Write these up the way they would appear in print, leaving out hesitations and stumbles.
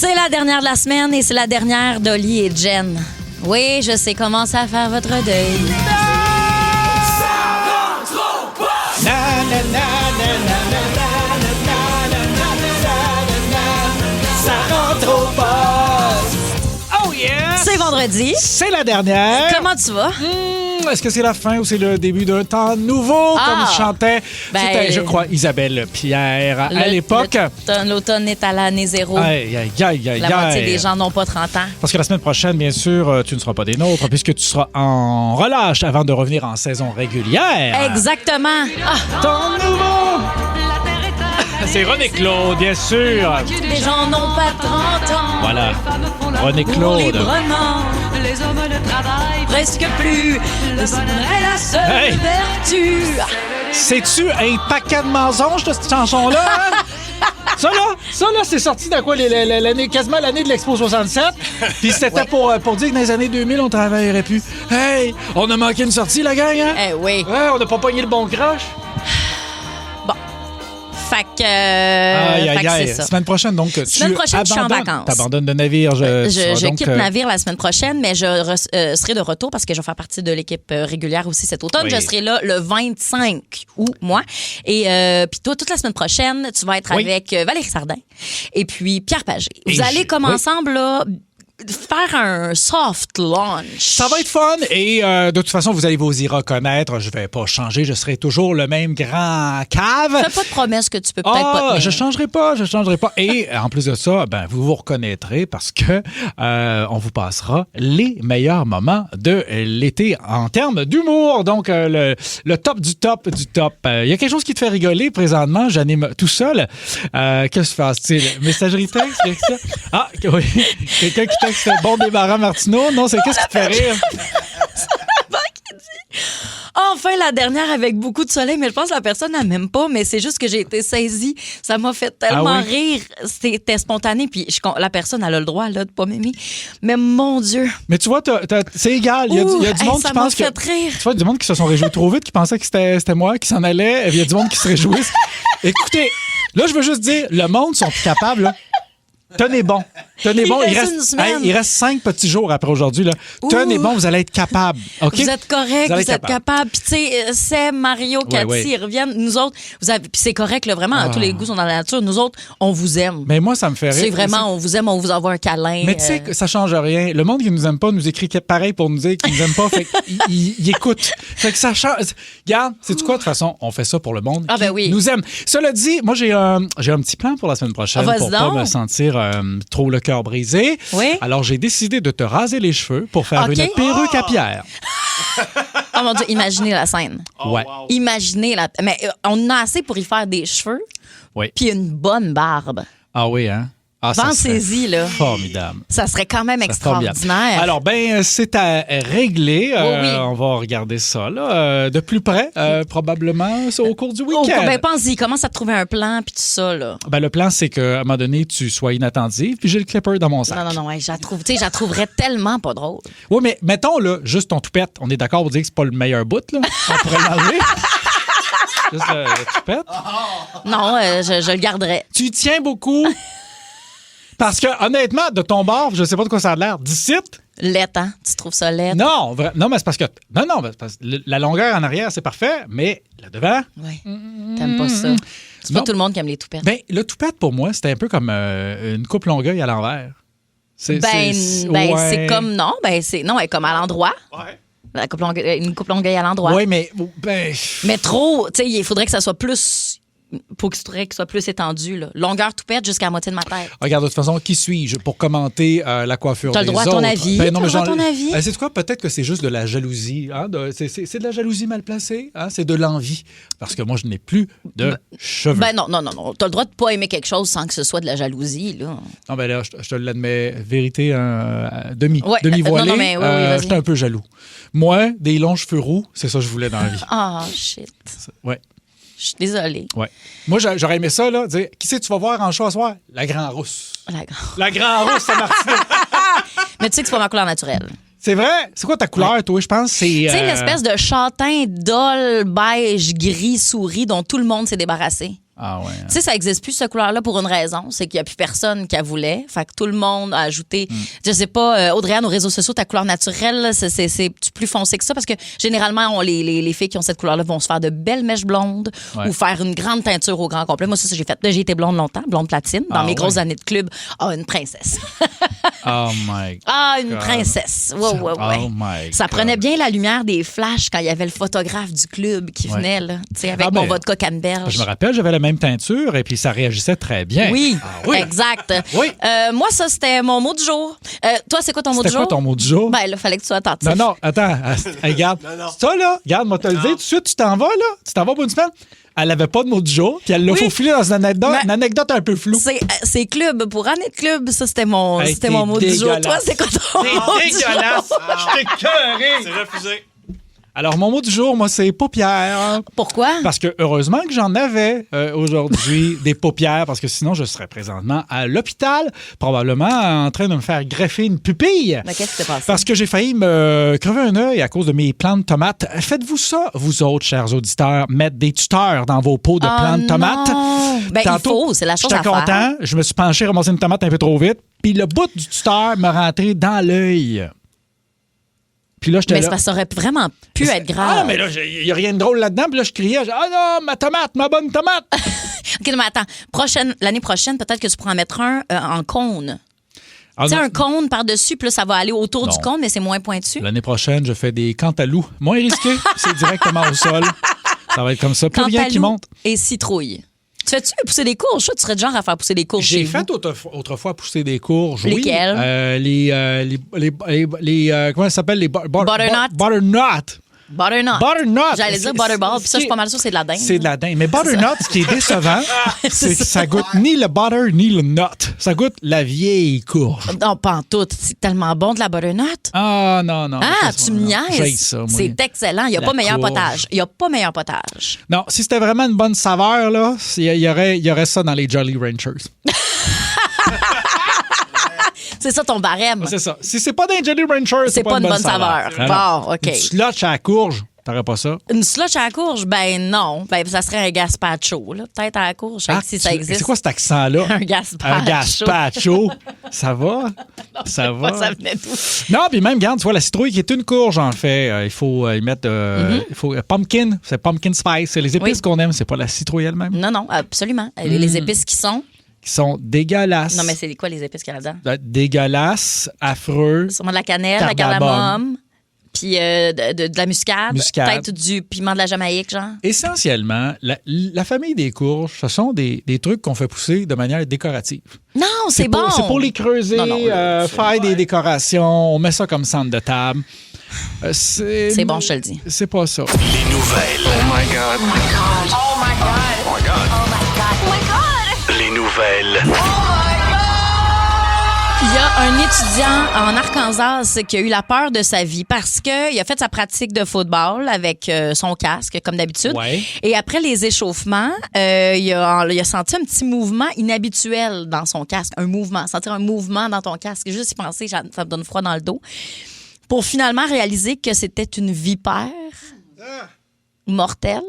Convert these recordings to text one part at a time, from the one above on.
C'est la dernière de la semaine et c'est la dernière d'Oli et Jen. Oui, je sais comment ça faire votre deuil. Ça rentre au poste. Oh yeah! C'est vendredi. C'est la dernière. Comment tu vas? Est-ce que c'est la fin ou c'est le début d'un temps nouveau, comme chantait, c'était, je crois, Isabelle Pierre à l'époque? L'automne est à l'année zéro. Aïe, aïe, aïe, aïe, La moitié des gens n'ont pas 30 ans. Parce que la semaine prochaine, bien sûr, tu ne seras pas des nôtres puisque tu seras en relâche avant de revenir en saison régulière. Exactement. Temps nouveau! C'est René Claude, bien sûr. Les gens n'ont pas 30 ans. Voilà. René Claude. Librement, les hommes ne travaillent presque plus. Le bonheur est la seule vertu. C'est-tu un paquet de mensonges, cette chanson-là? Hein? Ça, là, c'est sorti dans quoi? L'année, quasiment l'année de l'Expo 67. Puis c'était pour dire que dans les années 2000, on travaillerait plus. Hey, on a manqué une sortie, la gang, hein? Eh oui. Ouais, on n'a pas pogné le bon crush. Fait que, aïe. c'est ça. Semaine prochaine, donc, semaine prochaine, je suis en vacances. T'abandonnes le navire. Je quitte le navire la semaine prochaine, mais je serai de retour parce que je vais faire partie de l'équipe régulière aussi cet automne. Oui. Je serai là le 25 août, moi. Et puis toi, toute la semaine prochaine, tu vas être avec Valérie Sardin et puis Pierre Pagé. Vous allez comme ensemble, là, faire un soft launch. Ça va être fun et de toute façon, vous allez vous y reconnaître. Je vais pas changer. Je serai toujours le même grand cave. Fais pas de promesses que tu peux peut-être pas tenir. Je changerai pas. Et en plus de ça, vous vous reconnaîtrez parce que on vous passera les meilleurs moments de l'été en termes d'humour. Donc, le top du top du top. Il y a quelque chose qui te fait rigoler présentement. J'anime tout seul. Qu'est-ce que se passe-t-il? Messagerie texte? Qu'est-ce que c'est? Ah, oui. Quelqu'un qui texte bon débarras Martineau. Non, c'est qu'est-ce qui te fait rire? Enfin, la dernière avec beaucoup de soleil, mais je pense que la personne n'a même pas, mais c'est juste que j'ai été saisie. Ça m'a fait tellement rire. C'était spontané, puis la personne, elle a le droit là, de pas m'aimer. Mais mon Dieu. Mais tu vois, c'est égal. Il y a du monde qui pense que... Rire. Tu vois, du monde qui se sont réjouis trop vite, qui pensaient que c'était moi qui s'en allait. Il y a du monde qui se réjouissent. Écoutez, là, je veux juste dire, le monde sont plus capables, là. Tenez bon. Il reste 5 petits jours après aujourd'hui. Là. Tenez bon, vous allez être capables. Okay? Vous êtes correct, vous êtes capable. Puis, tu sais, c'est Mario, Cathy, ils reviennent. Nous autres, puis c'est correct, là, vraiment, tous les goûts sont dans la nature. Nous autres, on vous aime. Mais moi, ça me fait rire. C'est vraiment, on vous aime, on vous envoie un câlin. Mais tu sais, ça change rien. Le monde qui nous aime pas nous écrit pareil pour nous dire qu'il nous aime pas. Fait qu'il écoute. Fait que ça change. Regarde, sais-tu quoi? De toute façon, on fait ça pour le monde qui nous aime. Cela dit, moi, j'ai un petit plan pour la semaine prochaine pour pas me sentir trop le cœur brisé. Oui? Alors, j'ai décidé de te raser les cheveux pour faire une perruque à Pierre. Oh mon Dieu, imaginez la scène. Ouais. Imaginez la... Mais on a assez pour y faire des cheveux. Oui. Puis une bonne barbe. Ah oui, hein? Pensez-y, là. Formidable. Ça serait quand même extraordinaire. Alors, c'est à régler. Oui. On va regarder ça là, de plus près, probablement au cours du week-end. Pense-y, commence à trouver un plan, puis tout ça, là. Le plan, c'est qu'à un moment donné, tu sois inattentive, puis j'ai le clipper dans mon sac. Non, je la trouverais tellement pas drôle. Oui, mais mettons, là, juste ton toupette. On est d'accord pour dire que c'est pas le meilleur bout, là? On pourrait l'enlever. Juste le toupette. Non, je le garderais. Tu y tiens beaucoup? Parce que, honnêtement, de ton bord, je sais pas de quoi ça a l'air. D'ici? Laite, hein? Tu trouves ça laite? Non, mais c'est parce que... Non, parce que la longueur en arrière, c'est parfait, mais le devant... Oui. T'aimes pas ça. C'est pas tout le monde qui aime les toupettes. Le toupette, pour moi, c'était un peu comme une coupe longueuil à l'envers. C'est comme... Non, elle est comme à l'endroit. Ouais. Une coupe longueuil à l'endroit. Oui, mais... Mais trop... Tu sais, il faudrait que ça soit plus... Pour qu'il soit plus étendu. Là. Longueur toupette jusqu'à la moitié de ma tête. Regarde, de toute façon, qui suis-je pour commenter la coiffure des autres? T'as le droit à ton avis. T'as le droit à ton avis. C'est quoi? Peut-être que c'est juste de la jalousie. Hein? C'est de la jalousie mal placée. Hein? C'est de l'envie. Parce que moi, je n'ai plus de cheveux. Non. T'as le droit de pas aimer quelque chose sans que ce soit de la jalousie. Là. Non, là, je te l'admets. Vérité, demi-voilée. Non, mais oui, j'étais un peu jaloux. Moi, des longs cheveux roux, c'est ça que je voulais dans la vie. Ah, shit. Ouais. Je suis désolée. Ouais. Moi, j'aurais aimé ça, là, dire qui c'est que tu vas voir en show à soir? La Grand Rousse. La Grand Rousse, c'est Martineau. Mais tu sais que c'est pas ma couleur naturelle. C'est vrai? C'est quoi ta couleur, toi? Je pense c'est... Tu sais, l'espèce de châtain, dol, beige, gris, souris dont tout le monde s'est débarrassé. Ah ouais. Tu sais, ça n'existe plus, cette couleur-là, pour une raison. C'est qu'il n'y a plus personne qui la voulait. Fait que tout le monde a ajouté, je sais pas, Audrey-Anne, aux réseaux sociaux, ta couleur naturelle, là, c'est plus foncé que ça parce que généralement, les filles qui ont cette couleur-là vont se faire de belles mèches blondes ou faire une grande teinture au grand complet. Moi, ça j'ai fait. J'ai été blonde longtemps, blonde platine, dans mes grosses années de club. Ah, une princesse. Oh my God. Ah, une princesse. Ouais. Oh my God. Ça prenait bien la lumière des flashs quand il y avait le photographe du club qui venait, là, tu sais, avec mon vodka canneberge. Je me rappelle, j'avais la même teinture et puis ça réagissait très bien. Oui, exact. Oui. Moi, ça, c'était mon mot du jour. Toi, c'est quoi ton mot du jour? C'était quoi ton mot du jour? Ben là, fallait que tu sois attentif. Non, attends. Regarde. Ça, là, regarde, moi, te le dire tout de suite, tu t'en vas, là. Tu t'en vas pour une semaine. Elle n'avait pas de mot du jour, puis elle l'a faufilé dans une anecdote un peu floue. C'est club. Pour année de club, ça, c'était mon mot du jour. Toi, c'est quoi ton mot du jour? C'est dégueulasse. Je t'ai cœuré. C'est refusé. Alors, mon mot du jour, moi, c'est paupières. Pourquoi? Parce que heureusement que j'en avais aujourd'hui des paupières, parce que sinon, je serais présentement à l'hôpital, probablement en train de me faire greffer une pupille. Mais qu'est-ce qui s'est passé? Parce que j'ai failli me crever un œil à cause de mes plants de tomates. Faites-vous ça, vous autres, chers auditeurs, mettre des tuteurs dans vos pots de plants de tomates? Ben, Tantôt, il faut, c'est la chose à j'étais faire. content, je me suis penché, ramassé une tomate un peu trop vite, puis le bout du tuteur me rentrait dans l'œil. Puis là, j'étais Mais là. c'est parce que ça aurait vraiment pu être grave. Ah, mais là, il n'y a rien de drôle là-dedans. Puis là, je criais, ah non, ma tomate, ma bonne tomate. OK, non, mais attends. L'année prochaine, peut-être que tu pourras en mettre un en cône. Ah, Tu sais, non. un cône par-dessus, puis là, ça va aller autour Non. du cône, mais c'est moins pointu. L'année prochaine, je fais des cantalous. Moins risqué, c'est directement au sol. Ça va être comme ça. Plus rien qui Cantaloupe monte. et citrouille. Tu fais-tu pousser des courges? Ça, tu serais du genre à faire pousser des courges J'ai chez fait vous. autrefois pousser des courges. Lesquelles? Comment ça s'appelle? Les Butternut. Butternut. Butternut. Butternut. J'allais dire butterball, puis ça, je suis pas mal sûre que c'est de la dinde. C'est de la dinde. Mais butternut, ce qui est décevant, c'est que ça goûte ni le butter ni le nut. Ça goûte la vieille courge. Non, pas en tout. C'est tellement bon de la butternut. Ah, non. Ah, tu me J'haïs niaises. ça, moi. C'est excellent. Il n'y a La pas meilleur courge. potage. Il n'y a pas meilleur potage. Non, si c'était vraiment une bonne saveur, là, il y aurait ça dans les Jolly Ranchers. C'est ça ton barème. C'est ça. Si c'est pas dans les Jolly Ranchers, C'est pas une bonne saveur. Alors, Bon, OK. Une slush à la courge, t'aurais pas ça. Une slush à la courge? Ben non. Ben, ça serait un gazpacho, là. Peut-être à la courge, je sais pas si ça existe. C'est quoi cet accent-là? Un gazpacho. Un gazpacho. Ça va? Ça va? Ça venait d'où? Non, puis même, regarde, tu vois, la citrouille qui est une courge, en fait. Il faut y mettre... il faut, pumpkin, c'est pumpkin spice. C'est les épices qu'on aime, c'est pas la citrouille elle-même. Non, absolument. Les épices qui sont... Qui sont dégueulasses. Non, mais c'est quoi les épices qu'il y a là-dedans? Dégueulasses, affreux. Sûrement de la cannelle, la Cardamome. cardamome, puis de la muscade. Muscade. Peut-être du piment de la Jamaïque, genre. Essentiellement, la famille des courges, ce sont des trucs qu'on fait pousser de manière décorative. Non, c'est bon. C'est pour les creuser, Non, faire des décorations. On met ça comme centre de table. C'est bon, je te le dis. C'est pas ça. Les nouvelles. Oh my God. Oh my God. Oh my God. Oh my God. Oh my God. Oh my God. Les nouvelles. Il y a un étudiant en Arkansas qui a eu la peur de sa vie parce qu'il a fait sa pratique de football avec son casque, comme d'habitude. Ouais. Et après les échauffements, il a senti un petit mouvement inhabituel dans son casque. Sentir un mouvement dans ton casque. Juste y penser, ça me donne froid dans le dos. Pour finalement réaliser que c'était une vipère mortelle.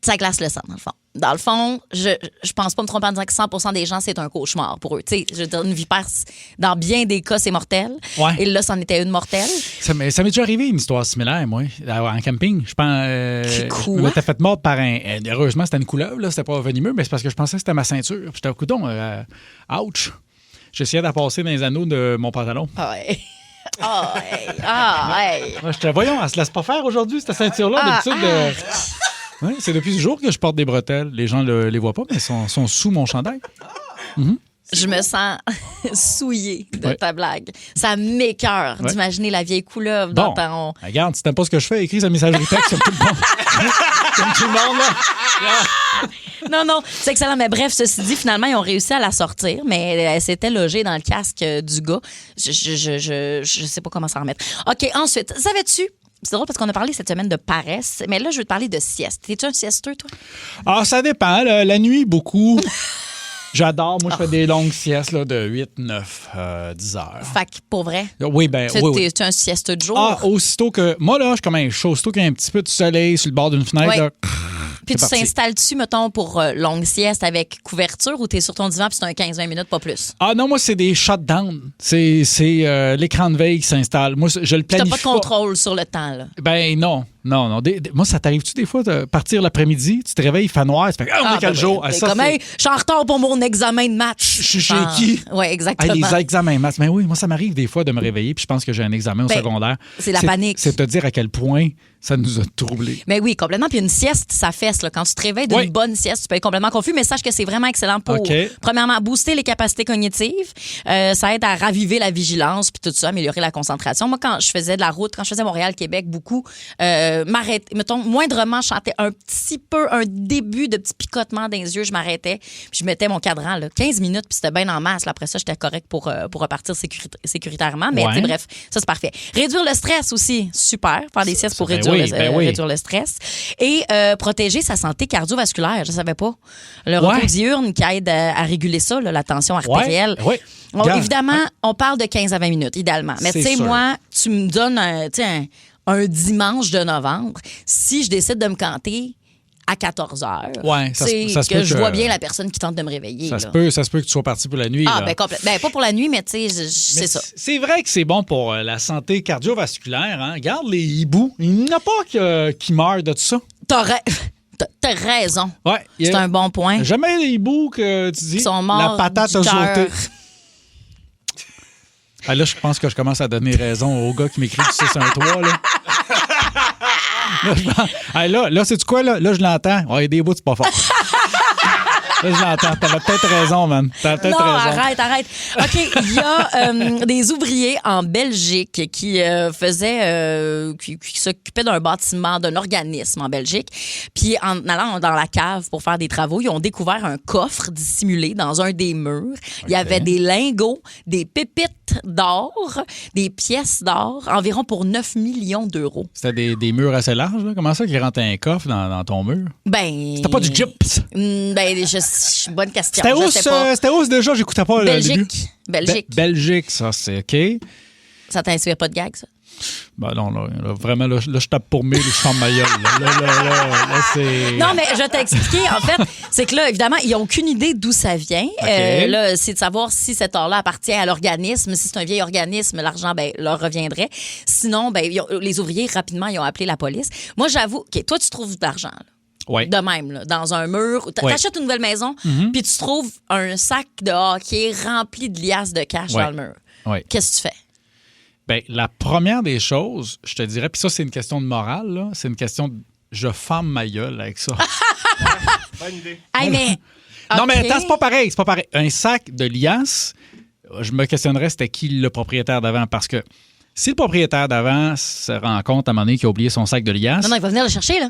Ça glace le sang, dans le fond. Dans le fond, je pense pas me tromper en disant que 100% des gens, c'est un cauchemar pour eux. Tu sais, je veux dire, une vipère, dans bien des cas, c'est mortel. Ouais. Et là, c'en était une mortelle. Ça m'est déjà arrivé une histoire similaire, moi, en camping. Je pense. Quoi? Je m'étais fait mordre par un. Heureusement, c'était une couleuvre, là, c'était pas venimeux, mais c'est parce que je pensais que c'était ma ceinture. J'étais au coudon, ouch. J'essayais de passer dans les anneaux de mon pantalon. Ah ouais. Moi, j'étais, voyons, elle se laisse pas faire aujourd'hui, cette ceinture-là. D'habitude, ouais, c'est depuis ce jour que je porte des bretelles. Les gens ne les voient pas, mais elles sont sous mon chandail. Je me sens souillée de ta blague. Ça m'écoeure d'imaginer la vieille couleuvre dans ton... Regarde, si t'aimes pas ce que je fais, écris sa messagerie texte comme tout le monde. Comme tout le monde, là. Non, c'est excellent. Mais bref, ceci dit, finalement, ils ont réussi à la sortir, mais elle s'était logée dans le casque du gars. Je sais pas comment s'en remettre. OK, ensuite, savais-tu... C'est drôle parce qu'on a parlé cette semaine de paresse, mais là, je veux te parler de sieste. Es-tu un siesteux, toi? Ah, ça dépend. La nuit, beaucoup. J'adore. Moi, je fais des longues siestes là, de 8, 9, 10 heures. Fait que, pour vrai, Oui, ben oui. tu es un siesteux de jour? Ah, aussitôt que... Moi, là, je suis comme un chaud. Aussitôt qu'il y a un petit peu de soleil sur le bord d'une fenêtre, Oui. là, Puis tu c'est parti. t'installes-tu, mettons, pour longue sieste avec couverture ou t'es sur ton divan puis c'est un 15-20 minutes, pas plus? Ah non, moi, c'est des shutdowns. C'est l'écran de veille qui s'installe. Moi, je le T'as planifie pas de contrôle sur le temps, là. Ben non. Moi, ça t'arrive-tu des fois de partir l'après-midi, tu te réveilles, il fait noir, tu fais on est quel jour? Ben, Ça, comme, c'est- hey, je suis en retard pour mon examen de maths. Je suis chez qui? Oui, Hey, exactement. les examens maths. Ben oui, moi, ça m'arrive des fois de me réveiller puis je pense que j'ai un examen au Ben, secondaire. c'est la panique. C'est te dire à quel point ça nous a troublés. Mais oui, complètement. Puis une sieste, ça fesse. Là. Quand tu te réveilles d'une Oui. bonne sieste, tu peux être complètement confus, mais sache que c'est vraiment excellent pour, OK. premièrement, booster les capacités cognitives. Ça aide à raviver la vigilance, puis tout ça, améliorer la concentration. Moi, quand je faisais de la route, quand je faisais Montréal-Québec, beaucoup, m'arrêter, mettons, moindrement, je sentais un petit peu, un début de petit picotement dans les yeux, je m'arrêtais, puis je mettais mon cadran, là, 15 minutes, puis c'était bien en masse. Là. Après ça, j'étais correct pour repartir sécuritairement. Mais Ouais. tu sais, bref, ça, c'est parfait. Réduire le stress aussi, super. Faire des siestes pour ben réduire, oui, ben oui. réduire le stress. Et protéger sa santé cardiovasculaire. Je ne savais pas. Le repos Ouais. diurne qui aide à réguler ça, là, la tension artérielle. Ouais. Bon, Regarde, évidemment, on parle de 15 à 20 minutes, idéalement. Mais C'est tu sais, sûr. moi, tu me donnes un dimanche de novembre. Si je décide de me canter à 14 heures, Ouais, ça se peut je que- vois bien la personne qui tente de me réveiller. Ça là. se peut que tu sois parti pour la nuit. Ah, là. ben, ben, pas pour la nuit, mais tu sais, c'est Mais ça. C'est vrai que c'est bon pour la santé cardiovasculaire. Hein? Regarde les hiboux. Il n'y en a pas qui meurent de tout ça. T'as raison. Ouais, C'est un bon point. Jamais les hiboux que tu dis. Ils sont morts la patate du a cœur. sauté. Ah, là, je pense que je commence à donner raison au gars qui m'écrit du 613. Là. Là, c'est-tu quoi? Là, je l'entends. Ouais, il y a des bouts, c'est pas fort. Là, je l'entends. T'avais peut-être raison, man. T'avais peut-être Non, raison. arrête. OK, il y a des ouvriers en Belgique qui qui s'occupaient d'un bâtiment, d'un organisme en Belgique. Puis en allant dans la cave pour faire des travaux, ils ont découvert un coffre dissimulé dans un des murs. Il y avait des lingots, des pépites d'or, des pièces d'or, environ pour 9 millions d'euros. C'était des murs assez larges. Là. Comment ça qu'ils rentrent un coffre dans ton mur? Ben... C'était pas du gyps. Bonne question. C'était Je où, sais pas. c'était où déjà? J'écoutais pas le début. Belgique. Belgique, ça, c'est OK. Ça t'inspire pas de gag, ça? Ben non, là, vraiment, là, je tape pour mille, je ferme ma gueule. Là, c'est... Non, mais je vais t'expliquer. En fait, c'est que là, évidemment, ils n'ont aucune idée d'où ça vient. OK. Là, c'est de savoir si cet or-là appartient à l'organisme. Si c'est un vieil organisme, l'argent, ben, leur reviendrait. Sinon, ben, les ouvriers, rapidement, ils ont appelé la police. Moi, j'avoue, OK, toi, tu trouves de l'argent, là. Ouais. De même, là, dans un mur. Ouais. T'achètes une nouvelle maison, puis tu trouves un sac de hockey rempli de liasses de cash Ouais. dans le mur. Ouais. Qu'est-ce que tu fais? Ben, la première des choses, je te dirais, puis ça, c'est une question de morale, là. C'est une question de je ferme ma gueule avec ça. Bonne idée. Hey, mais. Non, mais OK. attends, c'est pas pareil. C'est pas pareil. Un sac de liasses, je me questionnerais c'était qui le propriétaire d'avant. Parce que si le propriétaire d'avant se rend compte à un moment donné qu'il a oublié son sac de liasses, Non, il va venir le chercher, là.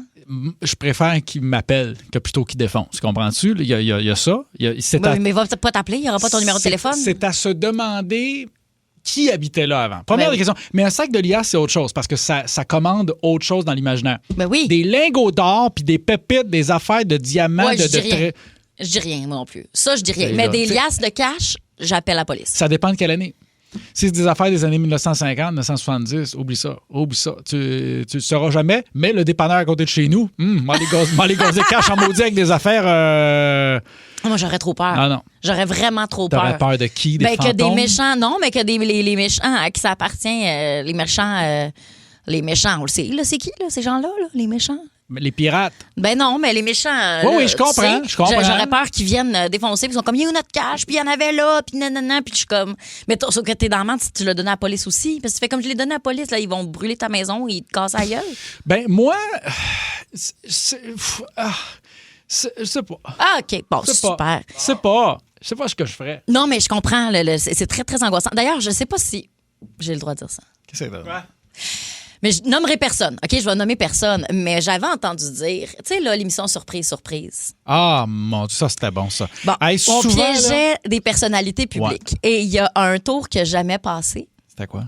je préfère qu'il m'appelle que plutôt qu'il défonce. Comprends-tu? Il y a ça. C'est à- Mais il va peut-être pas t'appeler, il n'y aura pas ton numéro de téléphone. C'est à se demander qui habitait là avant. Première Ben oui. question. Mais un sac de liasses, c'est autre chose parce que ça commande autre chose dans l'imaginaire. Ben oui. Des lingots d'or, puis des pépites, des affaires de diamants. Ouais, de je dis rien. tra- Je dis rien, moi non plus. Ça, je dis rien. C'est Mais là, des t'sais. liasses de cash, j'appelle la police. Ça dépend de quelle année. Si c'est des affaires des années 1950, 1970, oublie ça. Tu le sauras jamais. Mais le dépanneur à côté de chez nous, moi, les gazés cash en maudit avec des affaires... Moi, j'aurais trop peur. Ah non. J'aurais vraiment trop peur. T'aurais peur de qui? Des Ben, que des fantômes? méchants, non, mais que les méchants à qui ça appartient, les méchants, on le sait, là, c'est qui, là, ces gens-là, là, les méchants? Mais les pirates. Ben non, mais les méchants. Oui, je comprends, je comprends. J'aurais peur qu'ils viennent défoncer, puis ils sont comme, il y a eu notre cash, puis il y en avait là, puis nanana, puis je suis comme. Mais sauf que t'es dans le monde si tu l'as donné à la police aussi. Parce que tu fais comme je l'ai donné à la police, là, ils vont brûler ta maison, ils te cassent la gueule. Ben, moi... je sais pas. Ah, OK, bon, Je sais super. pas. Je sais pas ce que je ferais. Non, mais je comprends, c'est très, très angoissant. D'ailleurs, je sais pas si j'ai le droit de dire ça. Qu'est-ce que c'est? Quoi? Mais je nommerai personne. OK, je vais nommer personne. Mais j'avais entendu dire, tu sais, là, l'émission Surprise, Surprise. Ah, mon Dieu, ça, c'était bon, ça. Bon, Hey, on souvent, là- piégeait des personnalités publiques. Et il y a un tour que jamais passé. C'était quoi?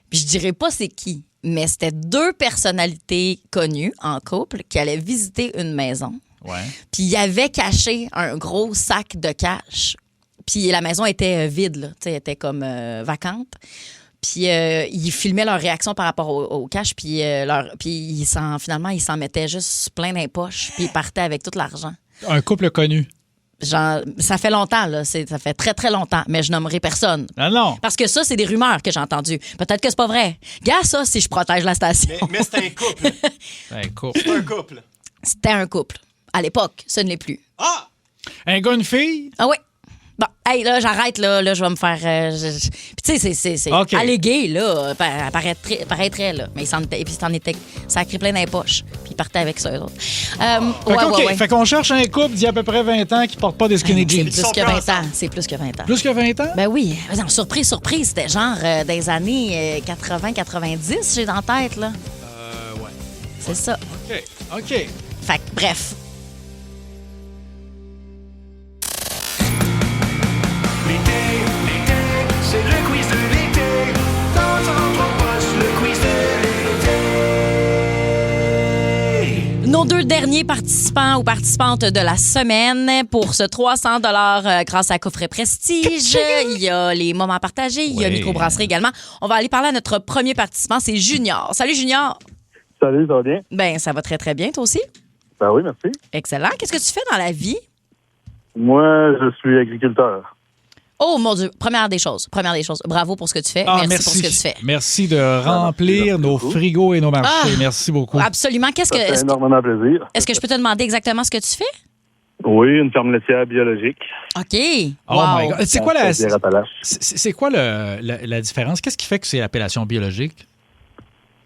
Puis je dirais pas c'est qui, mais c'était deux personnalités connues en couple qui allaient visiter une maison. Ouais. Puis il y avait caché un gros sac de cash. Puis la maison était vide, là. Tu sais, elle était comme vacante. Puis ils filmaient leur réaction par rapport au cash, puis finalement, ils s'en mettaient juste plein dans les poches, puis ils partaient avec tout l'argent. Un couple connu. Genre, ça fait longtemps, là. Ça fait très, très longtemps, mais je nommerai personne. Ah non. Parce que ça, c'est des rumeurs que j'ai entendues. Peut-être que c'est pas vrai. Gars, ça, si je protège la station. Mais c'est un couple. Un couple. C'est un couple. C'était un couple. À l'époque, ce ne l'est plus. Ah! Un gars, une fille? Ah oui. Bon, hey, là, j'arrête, là, je vais me faire... Puis tu sais, c'est OK. allégué, là, paraîtrait, là. Mais puis c'en était... Ça a créé plein dans les poches. Puis ils partaient avec ça, eux autres. OK. Fait qu'on cherche un couple d'il y a à peu près 20 ans qui porte pas des skinny C'est jeans. plus que 20 ans. C'est plus que 20 ans. Plus que 20 ans? Ben oui. Non, surprise, c'était genre des années 80-90, j'ai dans la tête, là. Ouais. C'est ça. OK. Fait que, bref. L'été, c'est le quiz de l'été. Dans ton poche, le quiz de l'été. Nos deux derniers participants ou participantes de la semaine pour ce 300 grâce à Coffret Prestige. Il y a les moments partagés, il y a Microbrasserie également. On va aller parler à notre premier participant, c'est Junior. Salut Junior. Salut, ça va bien? Ben ça va très très bien, toi aussi. Ben oui, merci. Excellent. Qu'est-ce que tu fais dans la vie? Moi, je suis agriculteur. Oh mon Dieu, première des choses. Bravo pour ce que tu fais. Merci pour ce que tu fais. Merci de remplir nos frigos et nos marchés. Merci beaucoup. Absolument. Ça fait énormément plaisir. Est-ce que je peux te demander exactement ce que tu fais? Oui, une ferme laitière biologique. OK. Oh my God. C'est quoi Appalaches. c'est quoi la différence? Qu'est-ce qui fait que c'est l'appellation biologique?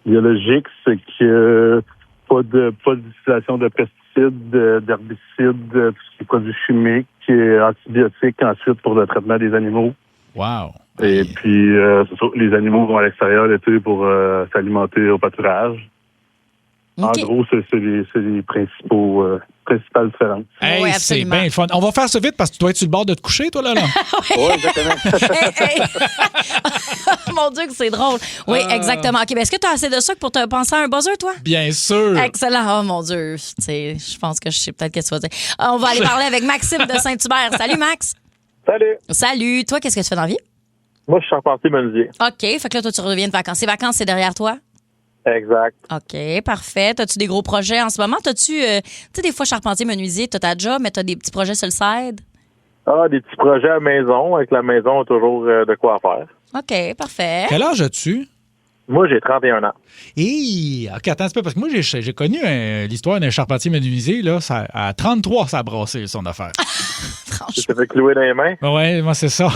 Biologique, c'est que pas d'utilisation de pesticides, d'herbicides, tout ce qui est produits chimiques, antibiotiques ensuite pour le traitement des animaux. Wow. Et puis, c'est ça, les animaux vont à l'extérieur l'été pour s'alimenter au pâturage. OK. En gros, c'est les principales différences. Hey, Oui, c'est absolument. bien le fun. On va faire ça vite parce que tu dois être sur le bord de te coucher, toi, là. Oui, exactement. Hey. Mon Dieu, que c'est drôle. Oui, exactement. OK, ben, est-ce que tu as assez de sucre pour te penser à un buzzer, toi? Bien sûr. Excellent. Oh, mon Dieu. Tu sais, je pense que je sais peut-être qu'est-ce que tu vas dire. On va aller parler avec Maxime de Saint-Hubert. Salut, Max. Salut. Salut. Toi, qu'est-ce que tu fais dans la vie? Moi, je suis charpentier menuisier. OK. Fait que là, toi, tu reviens de vacances. Ces vacances, c'est derrière toi? Exact. OK, parfait. As-tu des gros projets en ce moment? Tu sais, des fois, charpentier, menuisier, t'as ta job, mais t'as des petits projets sur le side? Ah, des petits projets à la maison. Avec la maison, on a toujours de quoi faire. OK, parfait. Quel âge as-tu? Moi, j'ai 31 ans. OK, attends un petit peu, parce que moi, j'ai connu l'histoire d'un charpentier menuisier, là, à 33, ça a brassé son affaire. Franchement. Tu fait clouer dans les mains? Ouais, moi, c'est ça.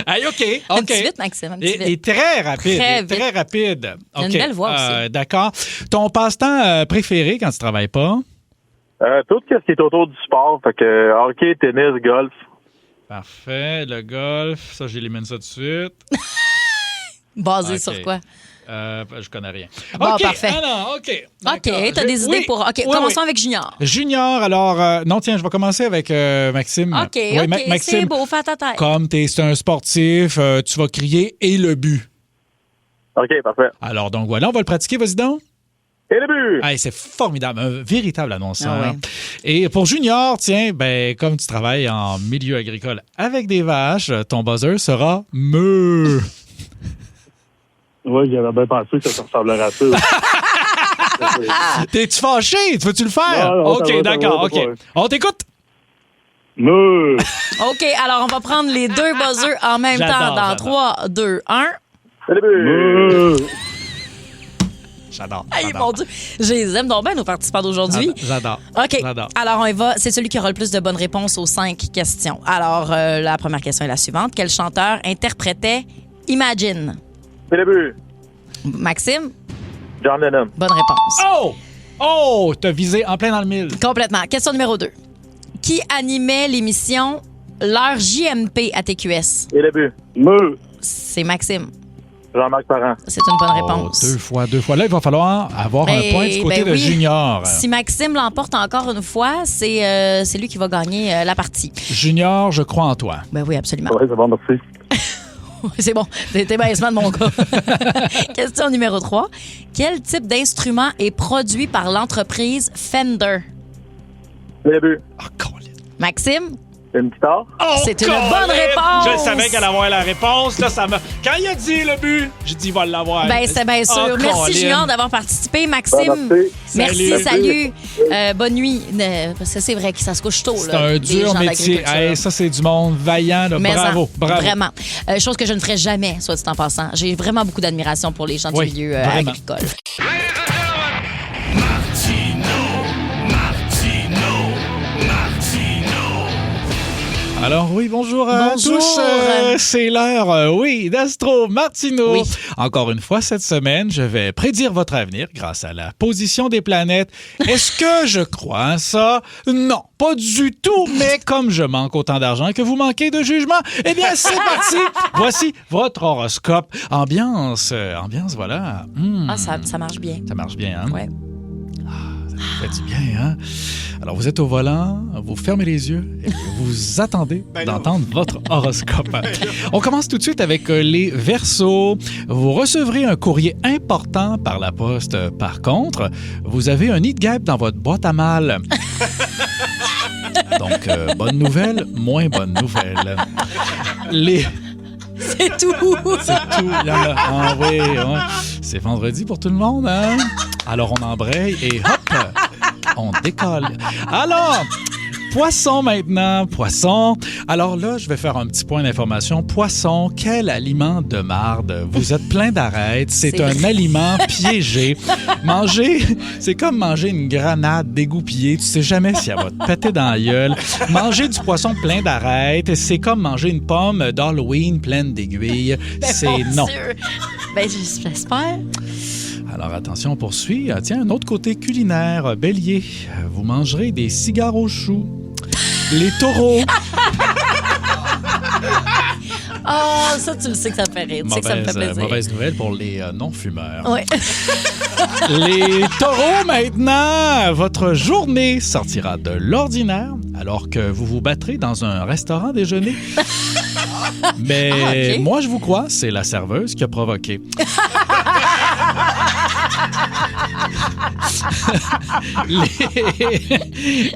Hey, OK. Un petit vite, Maxime, un petit vite. Et très rapide. Très vite. Très rapide. Il a une OK. belle voix aussi. D'accord. Ton passe-temps préféré quand tu travailles pas? Tout ce qui est autour du sport. Fait que hockey, tennis, golf. Parfait. Le golf, ça, j'élimine ça tout de suite. Basé OK. sur quoi? Je connais rien. Bon, OK. parfait. Ah non, OK. OK, D'accord. t'as des idées Oui. pour... OK, Oui, commençons oui. avec Junior. Junior, alors... non, tiens, je vais commencer avec Maxime. OK, Oui, OK, Maxime, c'est beau, fais ta tête. comme c'est un sportif, tu vas crier « et le but OK, parfait. ». Alors, donc voilà, on va le pratiquer, vas-y donc. Et le but! Hey, c'est formidable, un véritable annonceur. Ah ouais. Et pour Junior, tiens, ben comme tu travailles en milieu agricole avec des vaches, ton buzzer sera « me ». Oui, j'avais bien pensé que ça ressemblerait à ça. T'es-tu fâché? Veux-tu le faire? Non, OK, ça va, d'accord, ça va, OK. On t'écoute? Me! OK, alors on va prendre les deux buzzers en même temps J'adore, dans j'adore. 3, 2, 1. Et le but! Me! J'adore. Hey, j'adore. mon Dieu, je les aime donc bien, nos participants d'aujourd'hui. J'adore. OK. J'adore. Alors, on y va. C'est celui qui aura le plus de bonnes réponses aux 5 questions. Alors, la première question est la suivante. Quel chanteur interprétait Imagine? Et le but! Maxime, John Lennon. bonne réponse. Oh! Oh! T'as visé en plein dans le mille. Complètement. Question numéro 2. Qui animait l'émission L'heure JMP à TQS? Et le but! Me! C'est Maxime. Jean-Marc Parent. C'est une bonne réponse. Deux fois. Là, il va falloir avoir un point du côté de oui. Junior. Si Maxime l'emporte encore une fois, c'est lui qui va gagner la partie. Junior, je crois en toi. Ben oui, absolument. Oui, c'est bon, merci. C'est bon. T'es bien smart, mon gars. Question numéro 3. Quel type d'instrument est produit par l'entreprise Fender? Et le but! Ah, Colin. Maxime? Une guitare? Oh, C'est une Colin! bonne réponse! Je savais qu'elle allait avoir la réponse. Là, Quand il a dit le but, j'ai dit il va l'avoir. Ben, c'est bien sûr. Oh, Merci, Colin. Junior, d'avoir participé. Maxime, Merci. salut. Bonne nuit. Parce que c'est vrai que ça se couche tôt. C'est là, un les dur gens métier. d'agriculture. Hey, ça, c'est du monde vaillant. Là. Mais Bravo. Vraiment. Chose que je ne ferais jamais, soit dit en passant. J'ai vraiment beaucoup d'admiration pour les gens du Oui, milieu vraiment. agricole. Alors oui, bonjour à Bonjour. tous. C'est l'heure, d'Astro Martino. Oui. Encore une fois, cette semaine, je vais prédire votre avenir grâce à la position des planètes. Est-ce que je crois à ça? Non, pas du tout. Mais comme je manque autant d'argent que vous manquez de jugement, eh bien, c'est parti. Voici votre horoscope. Ambiance, voilà. Ah, ça marche bien. Ça marche bien, hein? Ouais. Ça fait du bien, hein? Alors, vous êtes au volant, vous fermez les yeux et vous attendez d'entendre votre horoscope. On commence tout de suite avec les Verseaux. Vous recevrez un courrier important par la poste. Par contre, vous avez un nid de guêpe dans votre boîte à mal. Donc, bonne nouvelle, moins bonne nouvelle. C'est tout. C'est tout. Il y en a. Ah oui, ouais. C'est vendredi pour tout le monde, hein? Alors, on embraye et hop, on décolle. Alors, Poisson maintenant. Poisson. Alors là, je vais faire un petit point d'information. Poisson, quel aliment de marde. Vous êtes plein d'arêtes. C'est un aliment piégé. Manger, c'est comme manger une grenade dégoupillée. Tu sais jamais si elle va te péter dans la gueule. Manger du poisson plein d'arêtes, c'est comme manger une pomme d'Halloween pleine d'aiguilles. C'est non. Ben, j'espère. Alors attention, on poursuit. Tiens, un autre côté culinaire. Bélier, vous mangerez des cigares aux choux. Les taureaux. Oh, ça, tu le sais que ça me fait rire. Tu sais que ça me fait plaisir. Mauvaise nouvelle pour les non-fumeurs. Oui. Les taureaux, maintenant, votre journée sortira de l'ordinaire alors que vous vous battrez dans un restaurant déjeuner. Mais okay. Moi, je vous crois, c'est la serveuse qui a provoqué.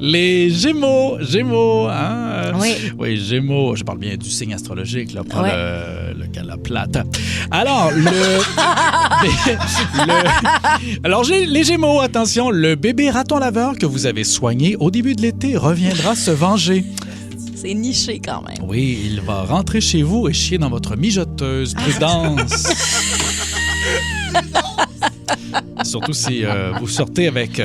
les Gémeaux, hein? Oui, Gémeaux, je parle bien du signe astrologique, là, pas le gala plate. Alors, Alors, les Gémeaux, attention, le bébé raton laveur que vous avez soigné au début de l'été reviendra se venger. C'est niché quand même. Oui, il va rentrer chez vous et chier dans votre mijoteuse. Prudence! Surtout si vous sortez avec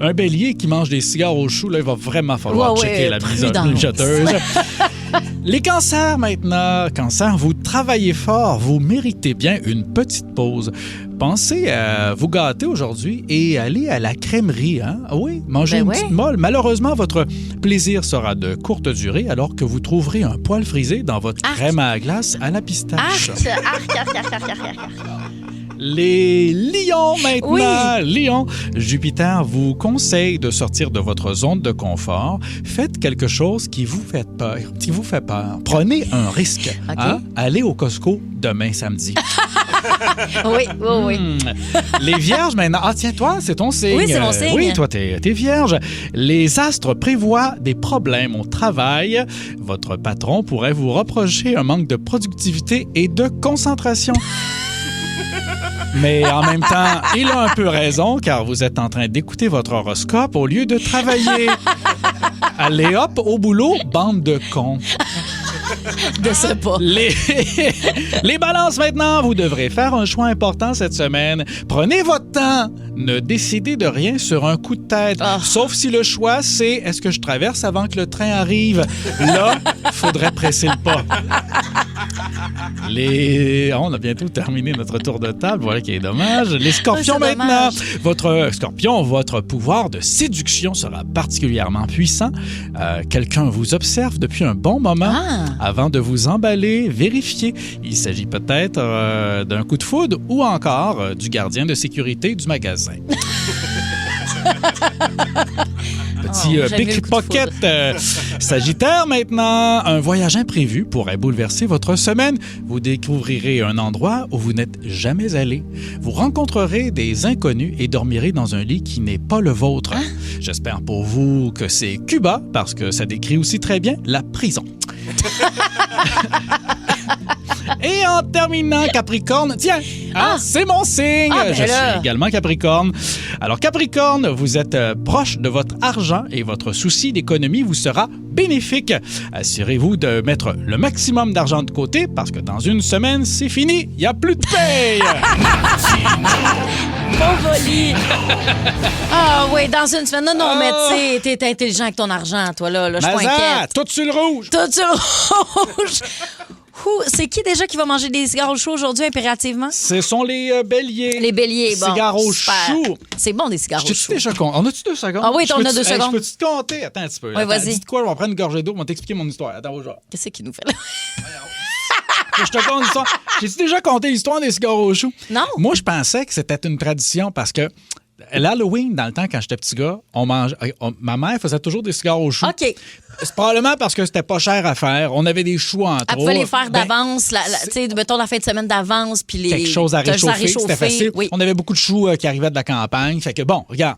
un bélier qui mange des cigares au chou, là, il va vraiment falloir checker la mijoteuse. Les cancers maintenant. Cancer, vous travaillez fort, vous méritez bien une petite pause. Pensez à vous gâter aujourd'hui et aller à la crèmerie. Hein? Oui, manger une petite molle. Malheureusement, votre plaisir sera de courte durée alors que vous trouverez un poil frisé dans votre crème à glace à la pistache. Les lions maintenant. Lions, Jupiter vous conseille de sortir de votre zone de confort. Faites quelque chose qui vous fait peur. Prenez un risque. Okay. Hein? Allez au Costco demain samedi. Oui. Les vierges maintenant. Ah tiens, toi, c'est ton signe. Oui, c'est mon signe. Oui, toi, t'es vierge. Les astres prévoient des problèmes au travail. Votre patron pourrait vous reprocher un manque de productivité et de concentration. Mais en même temps, il a un peu raison, car vous êtes en train d'écouter votre horoscope au lieu de travailler. Allez hop, au boulot, bande de cons. De ce pas. Les balances maintenant, vous devrez faire un choix important cette semaine. Prenez votre temps. Ne décidez de rien sur un coup de tête. Sauf si le choix, c'est est-ce que je traverse avant que le train arrive? Là, faudrait presser le pas. On a bientôt terminé notre tour de table. Voilà qui est dommage. Les scorpions maintenant. Votre pouvoir de séduction sera particulièrement puissant. Quelqu'un vous observe depuis un bon moment. Avant de vous emballer, vérifiez. Il s'agit peut-être d'un coup de foudre ou encore du gardien de sécurité du magasin. petit j'aime mieux le coup de pickpocket. Sagittaire maintenant, un voyage imprévu pourrait bouleverser votre semaine. Vous découvrirez un endroit où vous n'êtes jamais allé. Vous rencontrerez des inconnus et dormirez dans un lit qui n'est pas le vôtre. J'espère pour vous que c'est Cuba, parce que ça décrit aussi très bien la prison. Et en terminant, Capricorne, tiens, c'est mon signe. Je suis également Capricorne. Alors, Capricorne, vous êtes proche de votre argent et votre souci d'économie vous sera bénéfique. Assurez-vous de mettre le maximum d'argent de côté parce que dans une semaine, c'est fini. Il n'y a plus de paye. Mon volis. Oui, dans une semaine. Non, mais tu sais, t'es intelligent avec ton argent, toi, là. Je suis pas inquiète. Tout sur le rouge. Tout sur le rouge. C'est qui déjà qui va manger des cigares au chaud aujourd'hui impérativement? Ce sont les béliers. Les béliers, bon. Cigares au super. chou. C'est bon, des cigares au chaud. Déjà on a-tu 2 secondes? Ah oui, on a 2 secondes. Je peux-tu te compter? Attends un petit peu. Oui, vas-y. Dis quoi? On va prendre une gorgée d'eau. On va t'expliquer mon histoire. Attends, bonjour. Qu'est-ce qu'il nous fait là? Je te conte l'histoire. J'ai-tu déjà conté l'histoire des cigares au chou? Non. Moi, je pensais que c'était une tradition parce que l'Halloween, dans le temps, quand j'étais petit gars, ma mère faisait toujours des cigares au chou. OK. C'est probablement parce que c'était pas cher à faire. On avait des choux en trop. Elle pouvait les faire d'avance, tu sais, mettons la fin de semaine d'avance. Puis quelque chose à réchauffer, c'était facile. Oui. On avait beaucoup de choux qui arrivaient de la campagne. Fait que bon, regarde.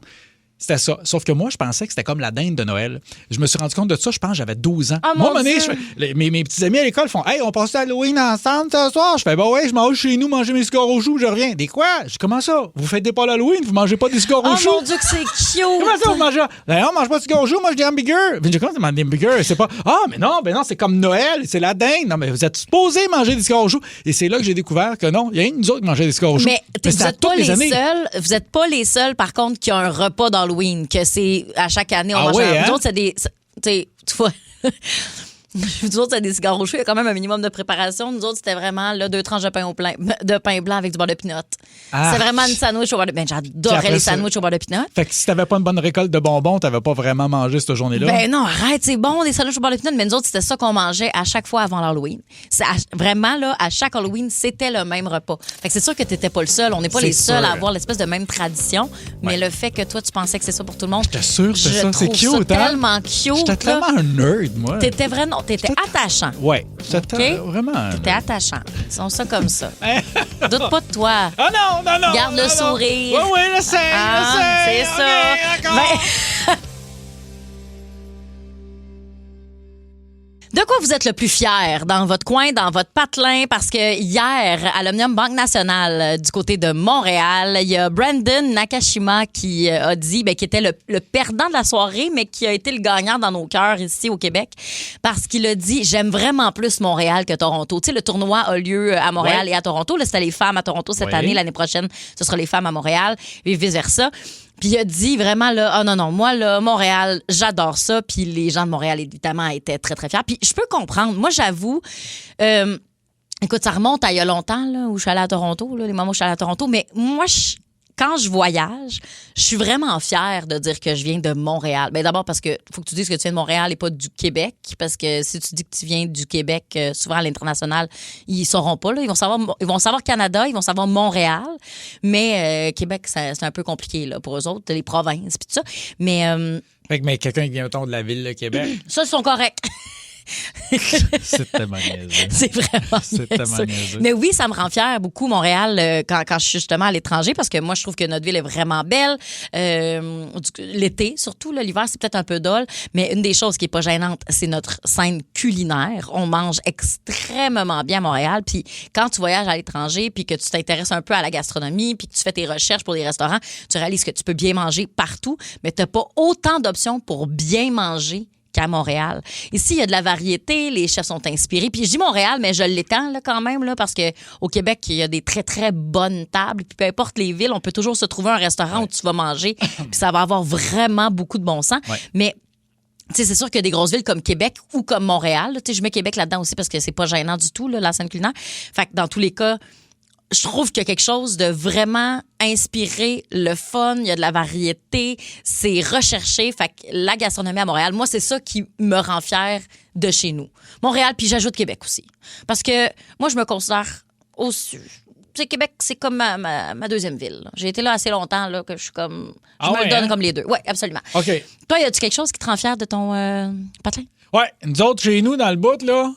C'était ça. Sauf que moi, je pensais que c'était comme la dinde de Noël. Je me suis rendu compte de ça, je pense que j'avais 12 ans. Oh, moi, mon Dieu. mes petits amis à l'école font « Hey, on passe à Halloween ensemble ce soir? » Je fais « Bah ouais, je mange chez nous, manger mes cigares au chou, je reviens. » Des quoi? Je dis « Comment ça? Vous fêtez pas l'Halloween? Vous mangez pas des cigares au chou? » Oh mon Dieu, que c'est cute! Comment ça, vous mangez? D'ailleurs, on mange pas de cigares au chou, moi, je dis hamburger. Je dis « Comment c'est des hamburgers? » C'est pas « Ah, mais non, c'est comme Noël, c'est la dinde. » Non, mais vous êtes supposés manger des cigares au chou. Et c'est là que j'ai découvert que non, il y a nous autres qui mangeaient des cigares au chou. Mais vous n'êtes pas les seuls. Vous n'êtes pas les seuls, par contre, qui ont un repas d'Halloween, que c'est à chaque année, on mange. Nous autres, c'est des. Tu vois. Nous autres, c'est des cigares au chou. Il y a quand même un minimum de préparation. Nous autres, c'était vraiment là, 2 tranches de pain blanc avec du beurre de pinot. C'est vraiment une sandwich au beurre de pinot. J'adorais les sandwichs au beurre de pinot. Fait que si t'avais pas une bonne récolte de bonbons, t'avais pas vraiment mangé cette journée-là. Ben non, arrête, c'est bon, des sandwichs au beurre de pinot. Mais nous autres, c'était ça qu'on mangeait à chaque fois avant l'Halloween. Vraiment, là, à chaque Halloween, c'était le même repas. Fait que c'est sûr que t'étais pas le seul. On n'est pas les seuls à avoir l'espèce de même tradition. Mais le fait que toi, tu pensais que c'est ça pour tout le monde. J'étais sûr que c'est ça. C'est cute, ça tellement cute. J'étais tellement un nerd, moi. T'étais attachant. Ouais, c'était vraiment. T'étais attachant. Disons ça comme ça. Doute pas de toi. Ah non. Garde le sourire. Oui, je sais. C'est ça. De quoi vous êtes le plus fier dans votre coin, dans votre patelin? Parce que hier, à l'Omnium Banque Nationale, du côté de Montréal, il y a Brandon Nakashima qui a dit, qui était le perdant de la soirée, mais qui a été le gagnant dans nos cœurs ici au Québec. Parce qu'il a dit, j'aime vraiment plus Montréal que Toronto. Tu sais, le tournoi a lieu à Montréal et à Toronto. Là, c'était les femmes à Toronto cette année. L'année prochaine, ce sera les femmes à Montréal et vice-versa. Puis il a dit vraiment, là, non, moi, là, Montréal, j'adore ça. Puis les gens de Montréal, évidemment, étaient très, très fiers. Puis je peux comprendre. Moi, j'avoue, écoute, ça remonte à il y a longtemps, là, où je suis allée à Toronto, là, les moments où je suis allée à Toronto. Mais moi, quand je voyage, je suis vraiment fière de dire que je viens de Montréal. Bien, d'abord parce que faut que tu dises que tu viens de Montréal et pas du Québec. Parce que si tu dis que tu viens du Québec, souvent à l'international, ils sauront pas. Là. Ils vont savoir Canada, ils vont savoir Montréal. Mais Québec, c'est un peu compliqué là, pour eux autres, les provinces puis tout ça. Mais quelqu'un qui vient autour de la ville de Québec. Ça, ils sont corrects. C'est tellement niaiseux. C'est vraiment niaiseux. Mais oui, ça me rend fière beaucoup, Montréal, quand je suis justement à l'étranger, parce que moi, je trouve que notre ville est vraiment belle. L'été, surtout, là, l'hiver, c'est peut-être un peu dole, mais une des choses qui est pas gênante, c'est notre scène culinaire. On mange extrêmement bien à Montréal, puis quand tu voyages à l'étranger, puis que tu t'intéresses un peu à la gastronomie, puis que tu fais tes recherches pour des restaurants, tu réalises que tu peux bien manger partout, mais t'as pas autant d'options pour bien manger qu'à Montréal. Ici, il y a de la variété, les chefs sont inspirés. Puis je dis Montréal, mais je l'étends là, quand même, là, parce qu'au Québec, il y a des très, très bonnes tables. Puis peu importe les villes, on peut toujours se trouver un restaurant où tu vas manger. Puis ça va avoir vraiment beaucoup de bon sens. Ouais. Mais c'est sûr qu'il y a des grosses villes comme Québec ou comme Montréal. Je mets Québec là-dedans aussi parce que c'est pas gênant du tout, là, la scène culinaire. Fait que dans tous les cas, je trouve qu'il y a quelque chose de vraiment inspiré, le fun, il y a de la variété, c'est recherché. Fait que la gastronomie à Montréal, moi, c'est ça qui me rend fière de chez nous. Montréal, puis j'ajoute Québec aussi. Parce que moi, je me considère aussi... sais, Québec, c'est comme ma deuxième ville. Là. J'ai été là assez longtemps là, que je suis comme... Je me le donne comme les deux. Oui, absolument. OK. Toi, y a-tu quelque chose qui te rend fier de ton patelin? Oui, nous autres, chez nous, dans le bout, là,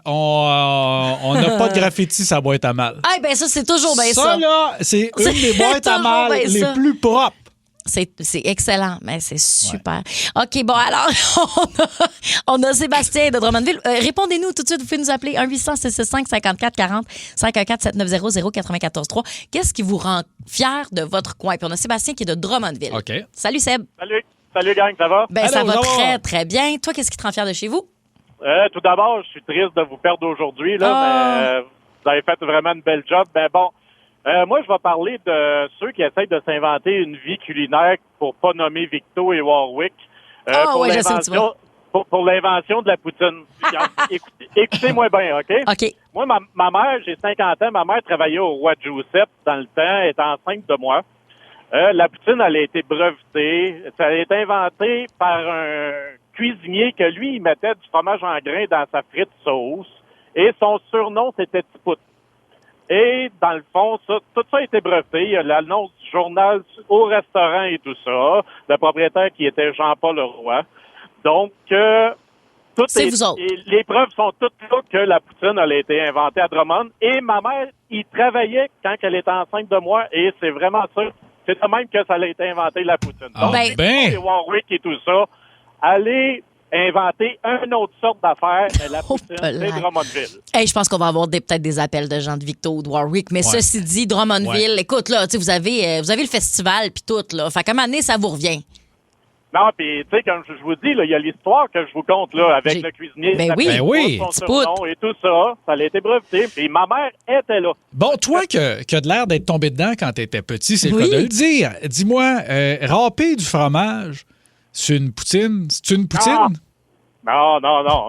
on n'a pas de graffiti, ça boîte à mal. Ah, ben ça, c'est toujours bien ça. Ça, là, c'est une des boîtes à mal les plus propres. C'est excellent, mais c'est super. OK, bon, alors, on a Sébastien de Drummondville. Répondez-nous tout de suite. Vous pouvez nous appeler 1-800-665-5440, 514-7900-943. Qu'est-ce qui vous rend fier de votre coin? Puis on a Sébastien qui est de Drummondville. OK. Salut, Seb. Salut, gang, ça va? Ben, ça va très, très bien. Toi, qu'est-ce qui te rend fier de chez vous? Tout d'abord, je suis triste de vous perdre aujourd'hui, là, mais vous avez fait vraiment une belle job. Ben bon, moi, je vais parler de ceux qui essayent de s'inventer une vie culinaire pour pas nommer Victo et Warwick. Pour l'invention de la poutine. Écoutez-moi bien, OK? OK. Moi, ma mère, j'ai 50 ans, ma mère travaillait au Roi Giuseppe dans le temps, elle était enceinte de moi. La poutine, elle a été brevetée. Ça a été inventé par un cuisinier que lui, il mettait du fromage en grains dans sa frite sauce. Et son surnom, c'était Tipout. Et dans le fond, tout ça a été breveté. Il y a l'annonce du journal au restaurant et tout ça. Le propriétaire qui était Jean-Paul Leroy. Donc, les preuves sont toutes là que la poutine elle a été inventée à Drummond. Et ma mère, il travaillait quand elle était enceinte de moi. Et c'est vraiment ça. C'est de même que ça a été inventé, la poutine. Donc, les Warwick et tout ça, allez inventer une autre sorte d'affaire, mais la poutine, c'est Drummondville. Hey, je pense qu'on va avoir peut-être des appels de gens de Victo ou de Warwick, mais ceci dit, Drummondville, écoute, là, vous avez le festival puis tout, là. Fait qu'à un moment donné, ça vous revient. Non, puis tu sais, comme je vous dis, il y a l'histoire que je vous conte là avec le cuisinier, son surnom et tout ça. Ça a été breveté. Puis ma mère était là. Bon, toi qui as de l'air d'être tombé dedans quand tu étais petit, c'est le cas de le dire. Dis-moi, râper du fromage, c'est une poutine? C'est une poutine? Non.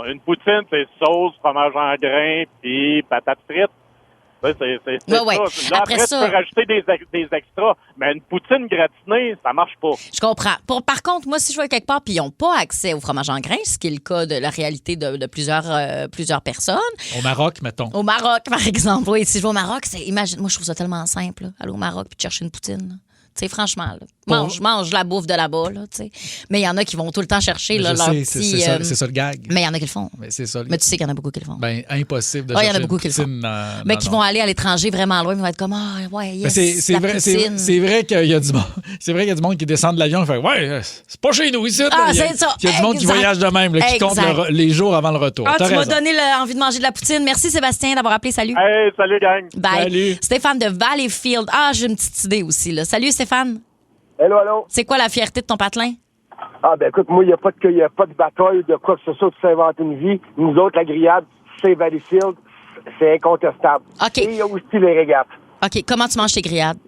Une poutine, c'est sauce, fromage en grains, puis patates frites. C'est ça. Là, après ça, tu peux rajouter des extras. Mais une poutine gratinée, ça marche pas. Je comprends. Par contre, moi, si je vais quelque part puis ils n'ont pas accès au fromage en grains, ce qui est le cas de la réalité de plusieurs personnes. Au Maroc, mettons. Au Maroc, par exemple. Oui, si je vais au Maroc, imagine, moi, je trouve ça tellement simple. Là, aller au Maroc puis chercher une poutine. Là. Tu sais, franchement, là, mange la bouffe de là-bas, là, tu sais. Mais il y en a qui vont tout le temps chercher leur petit... C'est ça le gag. Mais il y en a qui le font. Mais c'est ça. Mais tu sais qu'il y en a beaucoup qui le font. Ben, impossible de chercher une poutine. Mais qui vont aller à l'étranger vraiment loin, ils vont être comme, c'est vrai qu'il y a du monde. C'est vrai qu'il y a du monde qui descend de l'avion et fait, c'est pas chez nous ici. C'est ça. Il y a du monde qui voyage de même, là, qui compte les jours avant le retour. Tu m'as donné envie de manger de la poutine. Merci, Sébastien, d'avoir appelé. Salut. Hey, salut, gang. Bye. Salut. Stéphane de Valleyfield. J'ai une petite idée aussi, là. Salut, Stéphane. Allô? C'est quoi la fierté de ton patelin? Ben écoute, moi, il n'y a pas de bataille de quoi que ce soit, tu sais inventer une vie. Nous autres, la grillade, c'est Valleyfield, c'est incontestable. OK. Et il y a aussi les régates. OK. Comment tu manges tes grillades?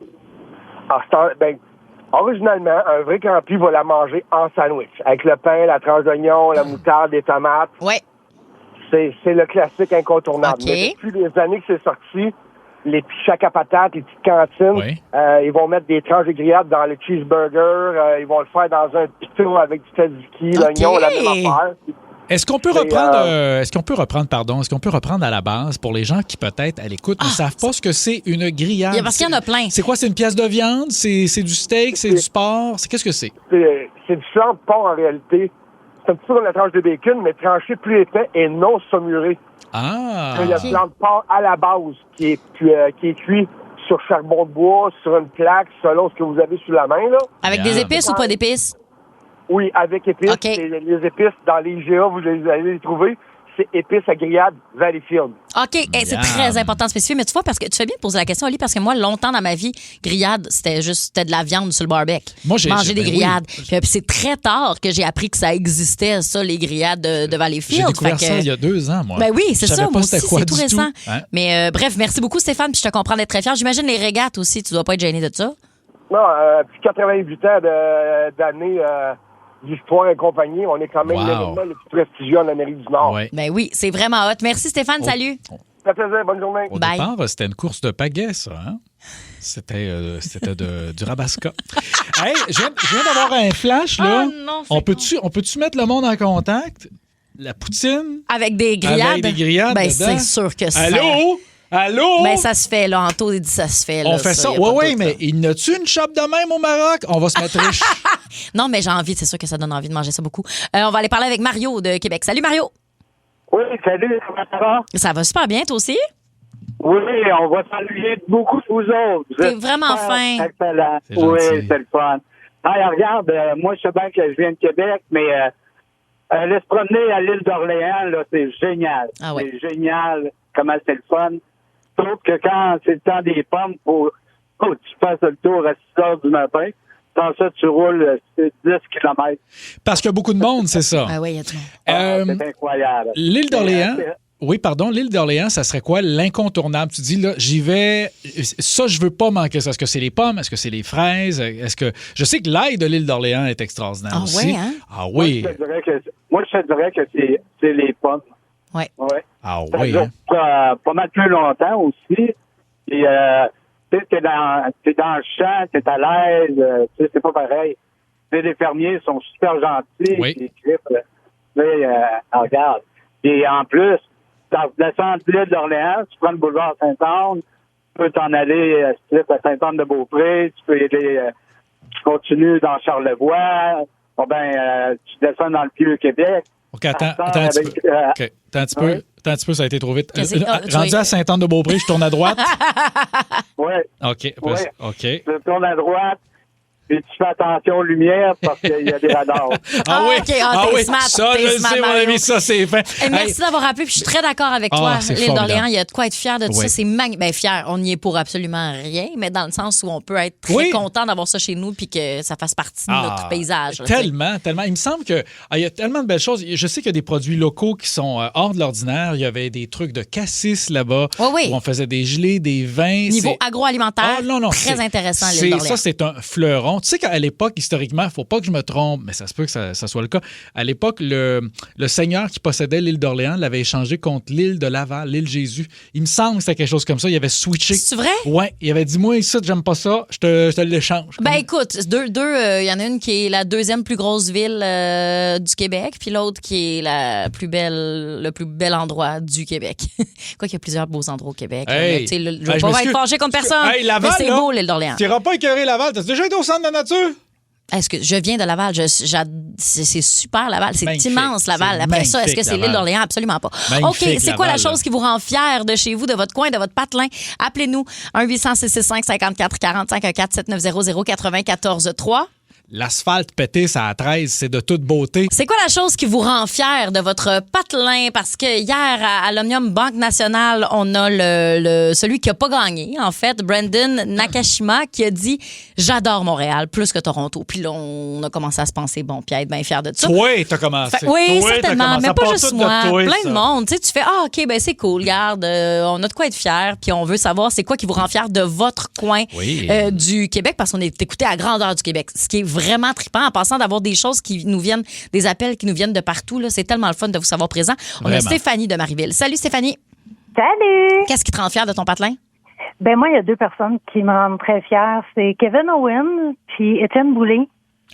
Originalement, un vrai campi va la manger en sandwich, avec le pain, la tranche d'oignon, la moutarde, les tomates. Ouais. C'est le classique incontournable. OK. Mais depuis les années que c'est sorti, les petits chacs à patates, les petites cantines, ils vont mettre des tranches de grillades dans le cheeseburger, ils vont le faire dans un pitot avec du tzatziki, l'oignon, la même affaire. Est-ce qu'on peut reprendre à la base pour les gens qui peut-être à l'écoute ne savent pas ce que c'est une grillade? Parce qu'il y en a plein. C'est quoi? C'est une pièce de viande? C'est du steak? C'est du porc? Qu'est-ce que c'est? C'est du flanc de porc en réalité. C'est un petit peu comme la tranche de bacon, mais tranché plus épais et non saumuré. Il y a du flanc de porc à la base qui est cuit sur charbon de bois, sur une plaque, selon ce que vous avez sous la main, là. Avec des épices ou pas d'épices? Oui, avec épices. OK. Les épices, dans les IGA, vous allez les trouver. C'est épices à grillade Valleyfield. OK. C'est très important de spécifier. Mais tu vois, parce que tu fais bien de poser la question, Ali, parce que moi, longtemps dans ma vie, grillade, c'était de la viande sur le barbecue. Moi, manger des grillades. Puis c'est très tard que j'ai appris que ça existait, ça, les grillades de Valleyfield. J'ai découvert ça il y a 2 ans, moi. Ben oui, c'est ça. Moi aussi, c'est tout récent. Hein? Mais bref, merci beaucoup, Stéphane. Puis je te comprends d'être très fier. J'imagine les régates aussi. Tu dois pas être gêné de ça? Non, puis 88 ans d'années... d'histoire et compagnie, on est quand même l'événement le plus prestigieux en Amérique du Nord. Ouais. Ben oui, c'est vraiment hot. Merci Stéphane, salut. Ça fait plaisir, bonne journée. Au départ, c'était une course de pagaie, ça. Hein? C'était du rabasca. Hey, je viens d'avoir un flash, là. Oh non, on peut-tu mettre le monde en contact? La poutine? Avec des grillades? Avec des grillades ben, dedans? c'est sûr que ça. Allô? Allô? Ben, ça se fait, là. Anto, il dit ça se fait. Là, on fait ça. y a Oui, pas de oui, doute, mais là. il n'a-tu une shop de même au Maroc? On va se mettre riche. Non, mais j'ai envie. C'est sûr que ça donne envie de manger ça beaucoup. On va aller parler avec Mario de Québec. Salut, Mario. Oui, salut, comment ça va? Ça va super bien, toi aussi? Oui, on va s'ennuyer de beaucoup de vous autres. Vous T'es êtes vraiment super fin. Excellent. C'est Oui, gentil. c'est le fun. Hey, regarde, moi, je sais bien que je viens de Québec, mais aller se promener à l'île d'Orléans, là, c'est génial. Ah ouais. C'est génial, comment c'est le fun. Sauf que quand c'est le temps des pommes, faut que tu fasses le tour à 6 heures du matin. Sans ça, tu roules 10 km. Parce qu'il y a beaucoup de monde, c'est ça. Ah oui, il y a tout le monde. C'est incroyable. L'île d'Orléans. C'est- Oui, pardon, l'île d'Orléans, ça serait quoi l'incontournable? Tu dis, là, j'y vais, ça, je veux pas manquer ça. Est-ce que c'est les pommes? Est-ce que c'est les fraises? Est-ce que... Je sais que l'ail de l'île d'Orléans est extraordinaire Ah aussi. ouais, hein? Ah oui. Moi, je te dirais que c'est les pommes. Ouais. Ouais. Ah Ça oui, dure hein? pas mal plus longtemps aussi. Puis, tu sais, t'es dans le champ, t'es à l'aise, tu sais, c'est pas pareil. Tu sais, les fermiers sont super gentils. Oui. Ils grippent, regarde. Et en plus, dans le centre de l'île d'Orléans, tu prends le boulevard Sainte-Anne, tu peux t'en aller à Sainte-Anne-de-Beaupré, tu peux y aller, tu continues dans Charlevoix, bon ben, tu descends dans le Vieux-Québec. OK, attends un petit peu. OK, attends un petit peu, ça a été trop vite. Qu'est-ce que- tu Rendu vas- à Sainte-Anne-de-Beaupré, je tourne à droite. Ouais. OK, Ouais. OK. Tu tournes à droite, puis tu fais attention aux lumières parce qu'il y a des radars. Ah oui, OK, t'es smart, ça, t'es je le smart, sais, mon Mario. ami, ça, c'est fin. Hey, merci d'avoir appelé, puis je suis très d'accord avec toi. c'est L'île formidable. d'Orléans, il y a de quoi être fier de tout Oui. ça. C'est magnifique. Ben, fier, on n'y est pour absolument rien, mais dans le sens où on peut être très Oui. content d'avoir ça chez nous puis que ça fasse partie de notre paysage. là, tu sais. Tellement. Il me semble qu'il y a tellement de belles choses. Je sais qu'il y a des produits locaux qui sont hors de l'ordinaire. Il y avait des trucs de cassis là-bas Oui. où on faisait des gelées, des vins. Niveau C'est- agroalimentaire, Ah, non, très c'est- intéressant, l'île c'est- d'Orléans. Ça, c'est un fleuron. Tu sais qu'à l'époque, historiquement, il ne faut pas que je me trompe, mais ça se peut que ça soit le cas. À l'époque, le seigneur qui possédait l'île d'Orléans l'avait échangé contre l'île de Laval, l'île Jésus. Il me semble que c'était quelque chose comme ça. Il avait switché. C'est vrai? Oui, il avait dit, moi, ici, j'aime pas ça, je te l'échange. Ben écoute, il y en a une qui est la deuxième plus grosse ville du Québec, puis l'autre qui est le plus bel endroit du Québec. Quoi qu'il y a plusieurs beaux endroits au Québec. là, Hey. mais, tu sais, je Ben, veux je pas m'excuse. être fâché contre personne, Hey, Laval, mais c'est là, beau l'île d'Orléans. Tu n'iras pas écœurer Laval. T'as déjà été au centre de la nature? Est-ce que je viens de Laval? C'est super Laval. C'est Magnifique. immense Laval. C'est Après ça, est-ce que magnifique, c'est Laval. l'île d'Orléans? Absolument pas. Magnifique, OK, c'est quoi la Laval, chose qui vous rend fier de chez vous, de votre coin, de votre patelin? Appelez-nous 1-800-665-5440, 514-790-943. L'asphalte pété, ça à 13, c'est de toute beauté. C'est quoi la chose qui vous rend fier de votre patelin? Parce que hier, à l'Omnium Banque Nationale, on a celui qui n'a pas gagné, en fait, Brandon Nakashima, qui a dit « J'adore Montréal plus que Toronto ». Puis là, on a commencé à se penser, bon, puis à être bien fier de ça. Toi, t'as commencé. Oui, Toi, t'as certainement, commencé. mais Ça pas part juste tout moi, toi, plein ça. de monde. Tu sais, tu fais « Ah, OK, ben c'est cool, regarde, on a de quoi être fier, puis on veut savoir c'est quoi qui vous rend fier de votre coin Oui. du Québec, parce qu'on est écouté à grandeur du Québec, ce qui est vraiment trippant, en passant d'avoir des choses qui nous viennent, des appels qui nous viennent de partout. Là, c'est tellement le fun de vous savoir présent. On a Vraiment. Stéphanie de Marieville. Salut Stéphanie, Salut! qu'est-ce qui te rend fier de ton patelin? Ben moi, il y a deux personnes qui me rendent très fière. C'est Kevin Owen puis Étienne Boulay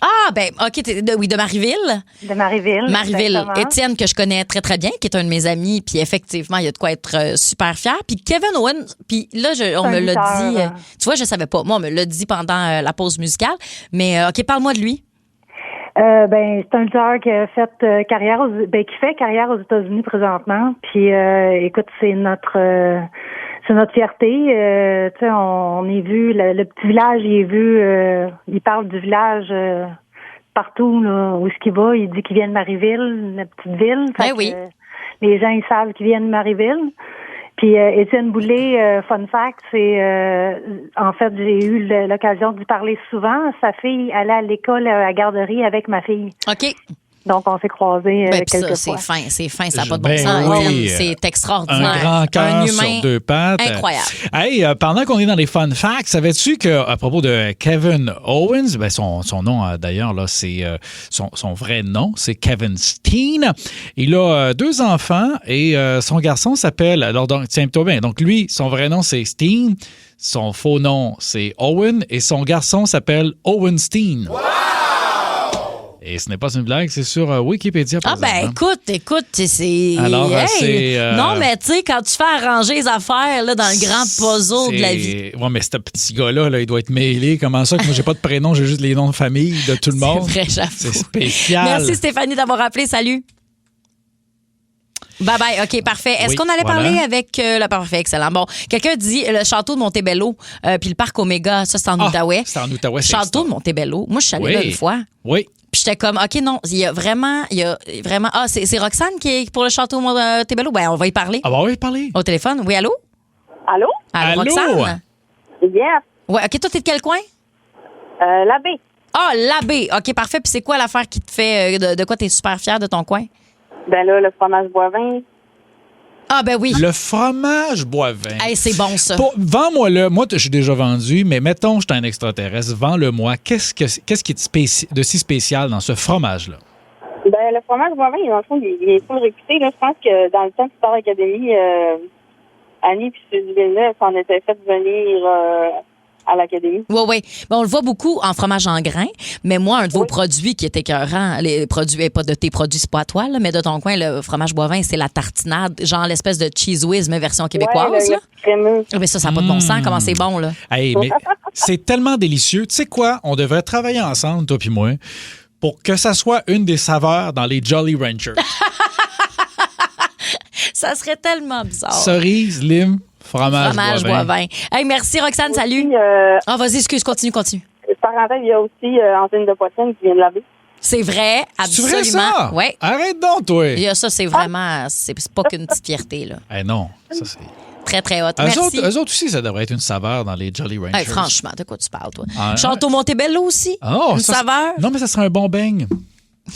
Ah, ben, OK, de Marieville. de Marieville. Marieville. exactement. Étienne, que je connais très, très bien, qui est un de mes amis, puis effectivement, il y a de quoi être super fier. Puis Kevin Owen, puis là, on un me l'a lutteur, dit, tu vois, je savais pas. Moi, on me l'a dit pendant la pause musicale. Mais, OK, parle-moi de lui. Ben c'est un lutteur qui a fait carrière qui fait carrière aux États-Unis présentement. Puis écoute, c'est notre fierté. Tu sais, on est vu le petit village, il est vu. Il parle du village partout là, où est-ce qu'il va. Il dit qu'il vient de Marieville, la petite ville. Fait Ben oui. que, les gens ils savent qu'il vient de Marieville. Puis Étienne Boulay, fun fact, c'est en fait j'ai eu l'occasion d'y parler souvent. Sa fille allait à l'école à la garderie avec ma fille. OK. Donc on s'est croisés Ben, puis quelques ça, fois. c'est fin, ça n'a pas de bon Ben sens. oui. Étienne, c'est extraordinaire. Un grand cœur Un sur humain deux pattes. incroyable. Hey, pendant qu'on est dans les fun facts, savais-tu qu'à propos de Kevin Owens, ben son nom d'ailleurs, là, c'est son vrai nom, c'est Kevin Steen. Il a 2 enfants et son garçon s'appelle, alors donc, tiens-toi bien, donc lui, son vrai nom c'est Steen, son faux nom c'est Owen et son garçon s'appelle Owen Steen. Et ce n'est pas une blague, c'est sur Wikipédia. Ah ben écoute, c'est... Alors, c'est... Non, mais tu sais, quand tu fais arranger les affaires là, dans le grand puzzle de la vie... Ouais, mais ce petit gars-là, là, il doit être mêlé. Comment ça que moi, j'ai pas de prénom, j'ai juste les noms de famille de tout le monde? C'est vrai, j'avoue. C'est spécial. Merci Stéphanie d'avoir appelé. Salut. Bye bye. OK, parfait. Est-ce qu'on allait parler avec le parfait? Excellent. Bon, quelqu'un dit le château de Montebello puis le parc Omega, ça c'est en Outaouais. C'est en Outaouais. Château de Montebello. Moi, je suis allée là une fois. Oui. Puis j'étais comme, OK, non, il y a vraiment. Ah, c'est Roxane qui est pour le château de Montebello? Ben, on va y parler. Ah, on va y parler. Au téléphone. Oui, allô? Allô? Allô? Roxane? Yes. Ouais, OK, toi, t'es de quel coin? L'abbé. Ah, l'abbé. OK, parfait. Puis c'est quoi l'affaire qui te fait. De quoi t'es super fière de ton coin? Ben là, le fromage Boivin. Ah, ben oui. Le fromage Boivin. Hey, c'est bon, ça. Vends-moi-le. Moi, je suis déjà vendu, mais mettons, je suis un extraterrestre. Vends-le-moi. Qu'est-ce qui est de si spécial dans ce fromage-là? Ben, le fromage Boivin, dans le fond, il est full réputé. Là. Je pense que dans le temps de Star Academy, Annie puis Suzy Villeneuve s'en étaient fait venir à l'Académie. Oui. Bon, on le voit beaucoup en fromage en grains, mais moi, un de vos produits qui est écœurant, les produits, pas de tes produits, c'est pas à toi, là, mais de ton coin, le fromage Boivin, c'est la tartinade, genre l'espèce de cheese whiz, mais version québécoise. Là. Crémeux. Mais ça n'a pas de bon sens, comment c'est bon, là. Hey, mais c'est tellement délicieux. Tu sais quoi? On devrait travailler ensemble, toi puis moi, pour que ça soit une des saveurs dans les Jolly Ranchers. Ça serait tellement bizarre. Cerise, lime, fromage Boivin. Hey, merci, Roxane, salut. Vas-y, excuse, continue. Parenthèse, il y a aussi Antine de Poitrine qui vient de laver. C'est vrai, absolument. C'est vrai, ça? Ouais. Arrête donc, toi. Il y a ça, c'est vraiment... C'est pas qu'une petite fierté, là. Non, ça c'est... Très, très hot. Merci. Eux autres aussi, ça devrait être une saveur dans les Jolly Ranchers. Hey, franchement, de quoi tu parles, toi? Château Montebello aussi? Une saveur? Non, mais ça serait un bon beigne.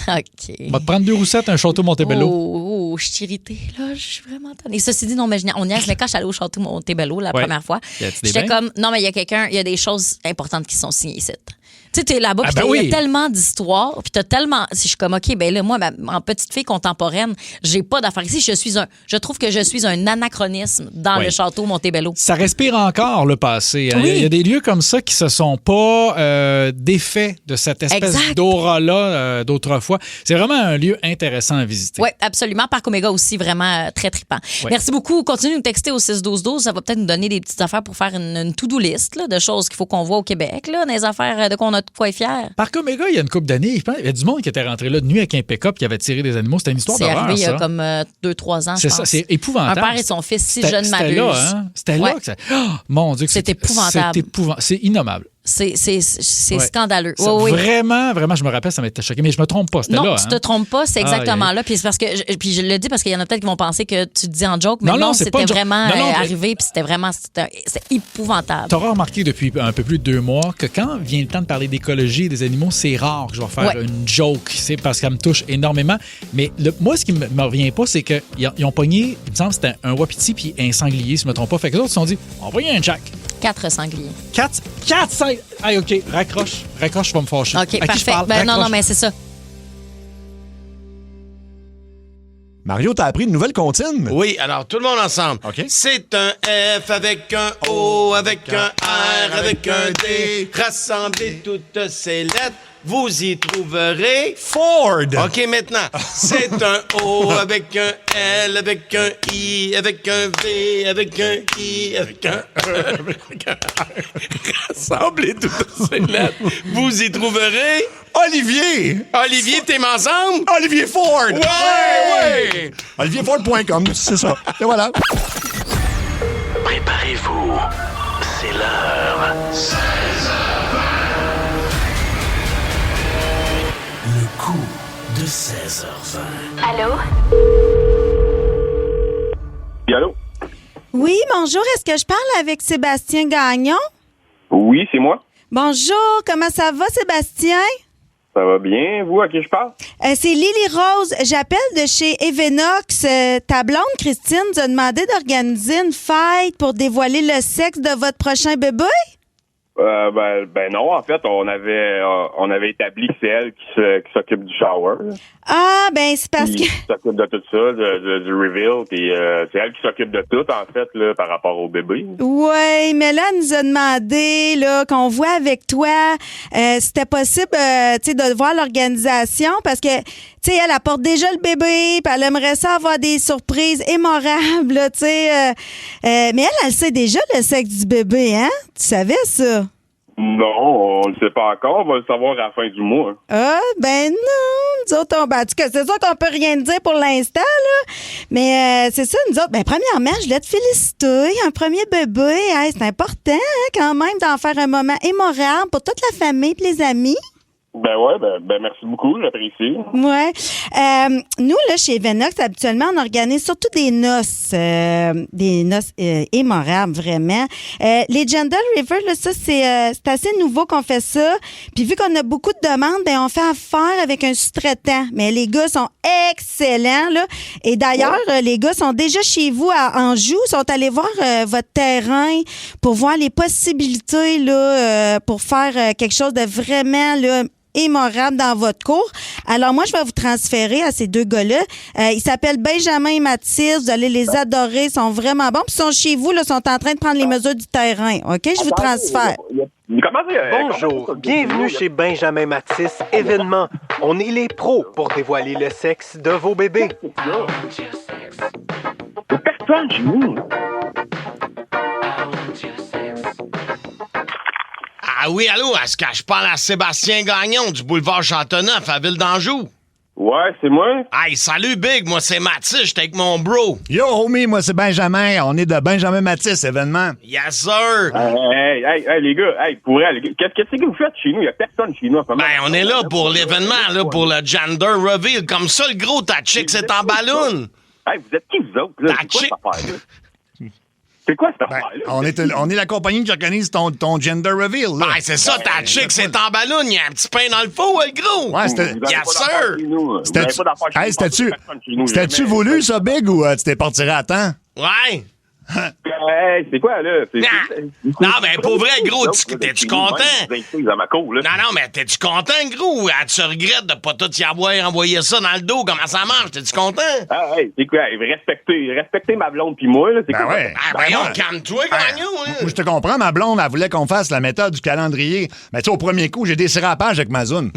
OK. On va te prendre 2 roussettes, un Château Montebello. Oh, je suis irritée, là. Je suis vraiment tannée. Et ceci dit, non, mais on y est, mais quand je suis allée au Château Montebello la première fois, j'étais comme, non, mais il y a des choses importantes qui sont signées ici. Tu sais, t'es là-bas, puis il y a tellement d'histoires, puis t'as tellement... Si je suis comme, OK, ben là, moi, en petite fille contemporaine, j'ai pas d'affaires ici. Je trouve que je suis un anachronisme dans le Château Montebello. Ça respire encore le passé. Hein? Oui. Il y a des lieux comme ça qui se sont pas défaits de cette espèce d'aura-là d'autrefois. C'est vraiment un lieu intéressant à visiter. Oui, absolument. Parc Omega aussi, vraiment très trippant. Ouais. Merci beaucoup. Continuez de nous texter au 6-12-12. Ça va peut-être nous donner des petites affaires pour faire une to-do list là, de choses qu'il faut qu'on voit au Québec, là, des affaires de qu'on a de quoi être fier. Parc Omega, il y a une couple d'années, je pense, il y a du monde qui était rentré là de nuit avec un pick-up qui avait tiré des animaux. C'était une histoire d'horreur, ça. C'est arrivé il y a comme 2-3 ans, je pense. Ça, c'est épouvantable. Un père et son fils, si jeune m'abuse. C'était là, hein? C'était là que ça... Oh, mon Dieu, c'est épouvantable. C'est innommable. C'est scandaleux. Oui. Vraiment, je me rappelle, ça m'était choqué. Mais je me trompe pas, c'était là. Non, tu te trompes pas, c'est exactement là. Puis c'est parce que je le dis parce qu'il y en a peut-être qui vont penser que tu te dis en joke, mais non c'était vraiment arrivé, puis c'était vraiment c'est épouvantable. T'auras remarqué depuis un peu plus de 2 mois que quand vient le temps de parler d'écologie et des animaux, c'est rare que je vais faire une joke. C'est parce qu'elle me touche énormément. Mais moi, ce qui me revient pas, c'est qu'ils ont pogné, il me semble, c'était un wapiti puis un sanglier, si je me trompe pas. Fait que les autres se sont dit, on va envoyer un jack. 4 sangliers. 4 sangliers. Ah, OK, raccroche, je vais me fâcher. OK, parfait. Non, mais c'est ça. Mario, t'as appris une nouvelle comptine? Oui, alors tout le monde ensemble. OK. C'est un F avec un O, avec un R, avec un D. Rassemblez toutes ces lettres, vous y trouverez... Ford! OK, maintenant, c'est un O avec un L, avec un I, avec un V, avec un I, avec un E, avec un R. Rassemblez toutes ces lettres, vous y trouverez... Olivier! Olivier, t'es ensemble? Olivier Ford! Ouais! OlivierFord.com, c'est ça. Et voilà. Préparez-vous, c'est l'heure. 16h20. Le coup de 16h20. Allô? Oui, allô? Oui, bonjour. Est-ce que je parle avec Sébastien Gagnon? Oui, c'est moi. Bonjour. Comment ça va, Sébastien? Ça va bien. Vous, à qui je parle? C'est Lily Rose. J'appelle de chez Evenox. Ta blonde, Christine, nous a demandé d'organiser une fête pour dévoiler le sexe de votre prochain bébé? Ben non, en fait, on avait établi que c'est elle qui s'occupe du shower. Ah, ben c'est parce que... Qui s'occupe de tout ça, du reveal, puis c'est elle qui s'occupe de tout, en fait, là, par rapport au bébé. Oui, mais là, elle nous a demandé là, qu'on voit avec toi c'était possible de voir l'organisation parce que elle apporte déjà le bébé, puis elle aimerait ça avoir des surprises mémorables, tu sais. Mais elle sait déjà le sexe du bébé, hein? Tu savais ça? Non, on le sait pas encore. On va le savoir à la fin du mois. Ah, ben non. Nous autres, en tout cas, c'est sûr qu'on peut rien dire pour l'instant, là. Mais c'est ça, nous autres. Ben, premièrement, je voulais te féliciter. Un premier bébé, c'est important, hein, quand même, d'en faire un moment mémorable pour toute la famille et les amis. Ben ouais, ben merci beaucoup, j'apprécie. Ouais. Nous, là, chez Venox, habituellement, on organise surtout des noces mémorables, vraiment. Les Gender River, là, ça, c'est assez nouveau qu'on fait ça. Puis vu qu'on a beaucoup de demandes, ben on fait affaire avec un sous-traitant. Mais les gars sont excellents, là. Et d'ailleurs, les gars sont déjà chez vous à Anjou, sont allés voir votre terrain pour voir les possibilités, là, pour faire quelque chose de vraiment, là, mémorable dans votre cours. Alors, moi, je vais vous transférer à ces deux gars-là. Ils s'appellent Benjamin et Mathis. Vous allez les adorer. Ils sont vraiment bons. Puis, ils sont chez vous. Là, sont en train de prendre les mesures du terrain. OK? Je vous transfère. Bonjour. Bienvenue chez Benjamin Mathis. Événement. On est les pros pour dévoiler le sexe de vos bébés. Personne chez nous. Ah oui, allô, est-ce que je parle à Sébastien Gagnon du boulevard Châteauneuf à Ville d'Anjou? Ouais, c'est moi. Hey, salut Big, moi c'est Mathis, j'étais avec mon bro. Yo, homie, moi c'est Benjamin, on est de Benjamin Mathis, événement. Yes, sir. Hey, les gars, qu'est-ce que vous faites chez nous? Il y a personne chez nous. Ben, on est là pour l'événement, là, pour le gender reveal. Comme ça, le gros, ta chick, c'est en ballon. Hey, vous êtes qui, vous autres? Là? Ta chick. C'est quoi cette affaire-là? On est la compagnie qui organise ton gender reveal. Là. Ben, c'est ça, ta chick, c'est en ballon. Il y a un petit pain dans le faux, le gros. Ouais, c'était... Yes, sir. C'était-tu voulu, ça, Big, ou tu t'es pas tiré à temps? Ouais. Hey, c'est quoi, là? Non, mais pour vrai, gros, t'es-tu content? Non, mais t'es-tu content, gros? Tu regrettes de pas tout y avoir envoyé ça dans le dos? Comment ça marche? T'es-tu content? Ah, hey, c'est quoi? Respectez ma blonde pis moi, là. C'est quoi? Ouais. Ah, voyons, calme-toi, Gagnon. Moi, je te comprends, ma blonde, elle voulait qu'on fasse la méthode du calendrier. Mais tu sais, au premier coup, j'ai déchiré la page avec ma zone.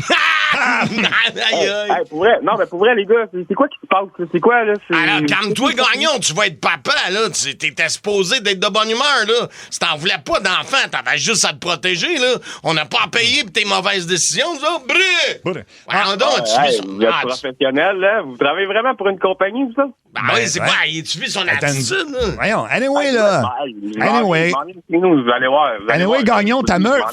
Pour vrai, les gars, c'est quoi qui se passe? C'est quoi, là? Alors, calme-toi, Gagnon, tu vas être papa, là. T'étais supposé d'être de bonne humeur, là. Si t'en voulais pas d'enfant, t'avais juste à te protéger, là. On n'a pas à payer pour tes mauvaises décisions, ça. Vous êtes professionnel, là? Vous travaillez vraiment pour une compagnie, ça? Ben oui, c'est quoi? Tu vis son attitude, là? Voyons, anyway, là. Anyway. Vous allez voir. Anyway, Gagnon, ta meuf, là.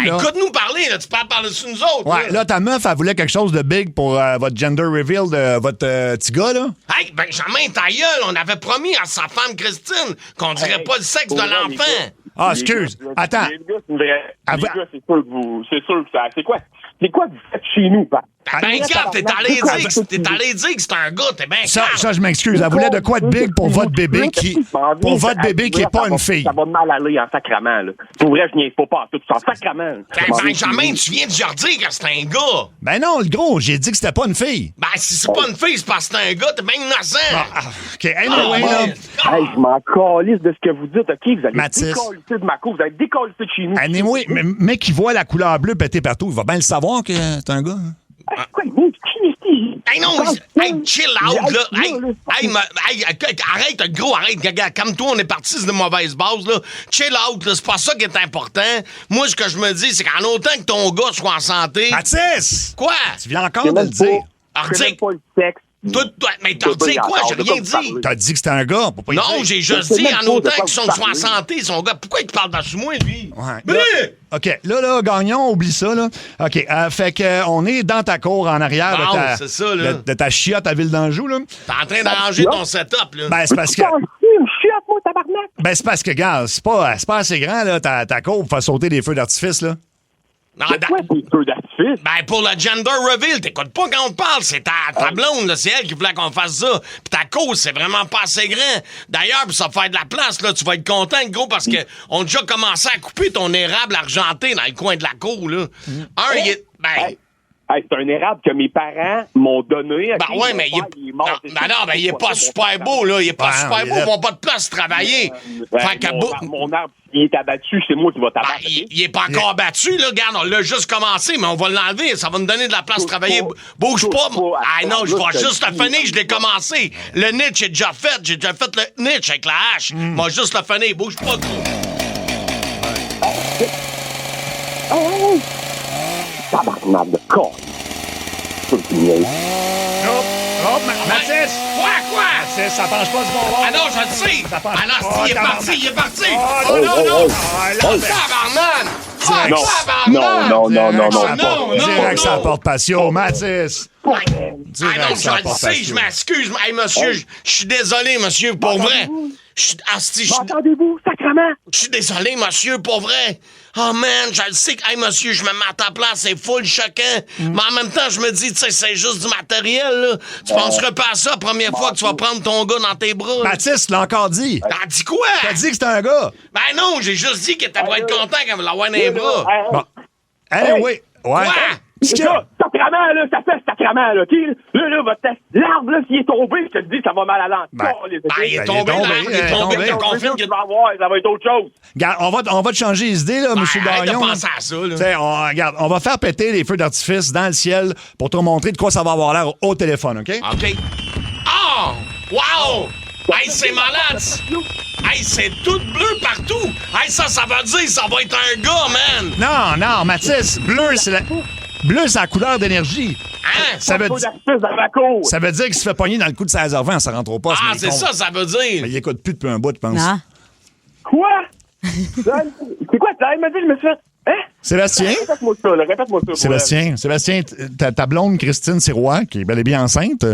Écoute-nous parler, là. Tu parles par-dessus nous autres. Ouais, là, ta meuf, elle voulait quelque chose de big pour votre gender reveal de votre petit gars, là. Hey, Benjamin, ta gueule, on avait promis à sa femme Christine qu'on dirait pas le sexe de l'enfant. Ah, excuse. Attends. Les gars, c'est une vraie. Les gars, c'est sûr que vous. C'est sûr que ça. C'est quoi que vous faites chez nous, Pat? Ben, Cap, t'es allé dire que c'est un gars, t'es bien ça, je m'excuse. Elle voulait de quoi de big pour votre bébé qui est pas une fille. Ça va mal aller en sacrament, là. Pour vrai, je n'y ai pas tout ça. En sacrament. Benjamin, tu viens de leur dire que c'est un gars. Ben non, le gros, j'ai dit que c'était pas une fille. Ben, si c'est pas une fille, c'est parce que c'est un gars, t'es bien innocent. OK, anyway, là. Hey, je m'en calisse de ce que vous dites, OK? Vous allez décalisser de ma cour, vous allez décalisser de chez nous. Anyway, mais qui voit la couleur bleue péter partout, il va bien le savoir que c'est un gars. Hein? Hey non, chill out, là. Arrête, gros, arrête. Comme toi, on est parti sur de mauvaises bases, là. Chill out, là. C'est pas ça qui est important. Moi, ce que je me dis, c'est qu'en autant que ton gars soit en santé. Mathis! Quoi? Tu viens encore de le dire. C'est pas le sexe. Mais t'as dit quoi? J'ai rien dit. T'as dit que c'était un gars. Pour pas non, j'ai juste dit en autant qu'ils sont en santé, son gars. Pourquoi il te parle dessus moi, lui? Ouais. OK, là, Gagnon, oublie ça, là. OK, fait qu'on est dans ta cour en arrière de ta chiotte à Ville d'Anjou, là. T'es en train d'arranger ton setup, là. Ben, c'est parce que... Ben, c'est parce que, gars, c'est pas assez grand, là, ta cour pour faire sauter des feux d'artifice, là. C'est quoi tes feux d'artifice? Ben, pour le gender reveal, t'écoutes pas quand on te parle. C'est ta blonde, là. C'est elle qui voulait qu'on fasse ça. Puis ta cause, c'est vraiment pas assez grand. D'ailleurs, pour ça faire de la place, là, tu vas être content, gros, parce que on a déjà commencé à couper ton érable argenté dans le coin de la cour, là. Il est... c'est un érable que mes parents m'ont donné. Ben ouais, mais il est pas super beau, là. Il est pas super beau. Ils n'ont pas de place de travailler. Mon arbre, il est abattu, c'est moi qui va t'abattre. Il est pas encore abattu, là. Regarde, on l'a juste commencé, mais on va l'enlever. Ça va nous dondonner de la place de travailler. Bouge pas. Non, je vais juste le finir. Je l'ai commencé. Le niche est déjà fait. J'ai déjà fait le niche avec la hache. Moi, juste le finir. Bouge pas, gros. Tabarnak de con. Mathis! Quoi? Mathis, ça penche pas du bon bord. Ah non, je le sais! Ah non, il est parti! Oh non! Tabarnak! Non! Direct, ça apporte passion, Mathis! Non, je le sais, je m'excuse. Hey, monsieur, je suis désolé, monsieur, pour vrai. Entendez-vous, sacrement? Je suis désolé, monsieur, pour vrai. Oh, man, je le sais que, hey, monsieur, je me mets à ta place, c'est full choquant. Mais en même temps, je me dis, tu sais, c'est juste du matériel, là. Tu penserais pas à ça la première fois que tu vas prendre ton gars dans tes bras. Mathis l'a encore dit. T'as dit quoi? T'as dit que c'était un gars. Ben non, j'ai juste dit que t'allais être content quand vous l'avoir dans les bras. Bon. Anyway, ouais. Quoi? Sacrament, là, ça fait sacrament, là, OK? Là, l'arbre, là, s'il est tombé, je te le dis, ça va mal à l'entre. Il est tombé, je confirme que ça va être autre chose. Regarde, on va te changer les idées, là, M. Gagnon. Arrête de penser à ça, là. Regarde, on va faire péter les feux d'artifice dans le ciel pour te montrer de quoi ça va avoir l'air au téléphone, OK? OK. Oh! Wow! Hey, c'est malade! Hey, c'est tout bleu partout! Hey, ça veut dire ça va être un gars, man! Non, Mathis, bleu, c'est la couleur d'énergie. Hein? Ça veut dire qu'il se fait pogner dans le coup de 16h20, ça rentre au poste. Ah, c'est ça veut dire! Mais il écoute plus depuis un bout, je pense. Non. Quoi? C'est quoi ça? Il m'a dit, je me suis fait... Hein? Sébastien? Répète-moi ça. Sébastien, ta blonde Christine Sirois, qui est bel et bien enceinte...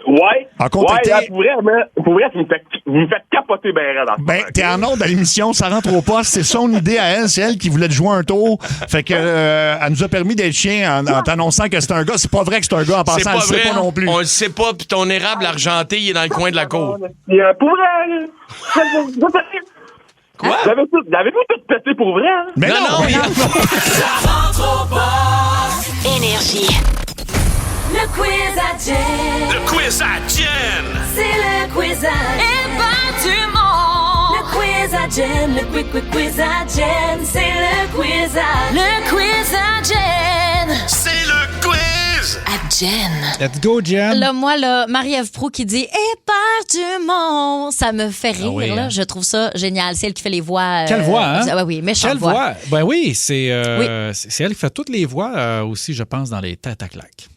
Ouais. En contacté... pour vrai, vous me faites capoter ben raide. Ben, t'es en ordre à l'émission, ça rentre au poste. C'est son idée à elle. C'est elle qui voulait te jouer un tour. Fait que, elle nous a permis d'être chien en t'annonçant que c'est un gars. C'est pas vrai que c'est un gars en passant. Elle le sait pas non plus. On le sait pas, puis ton érable argenté, il est dans le coin de la cour. Pour vrai, quoi? Vous avez tout pété pour vrai, hein? Mais non. Ça rentre au poste. Énergie. Le quiz à Jen. Le quiz à Jen. C'est le quiz à du monde. Le quiz à Jen. Le quiz à Jen. C'est le quiz à Jen. C'est le quiz à Jen. Let's go, Jen. Là, moi, là, Marie-Ève Proulx qui dit éperdument, ça me fait rire, là. Je trouve ça génial. C'est elle qui fait les voix. Quelle voix, hein? Oui, méchante Quelle voix. Ben oui, c'est elle qui fait toutes les voix aussi, je pense, dans les têtes à claques.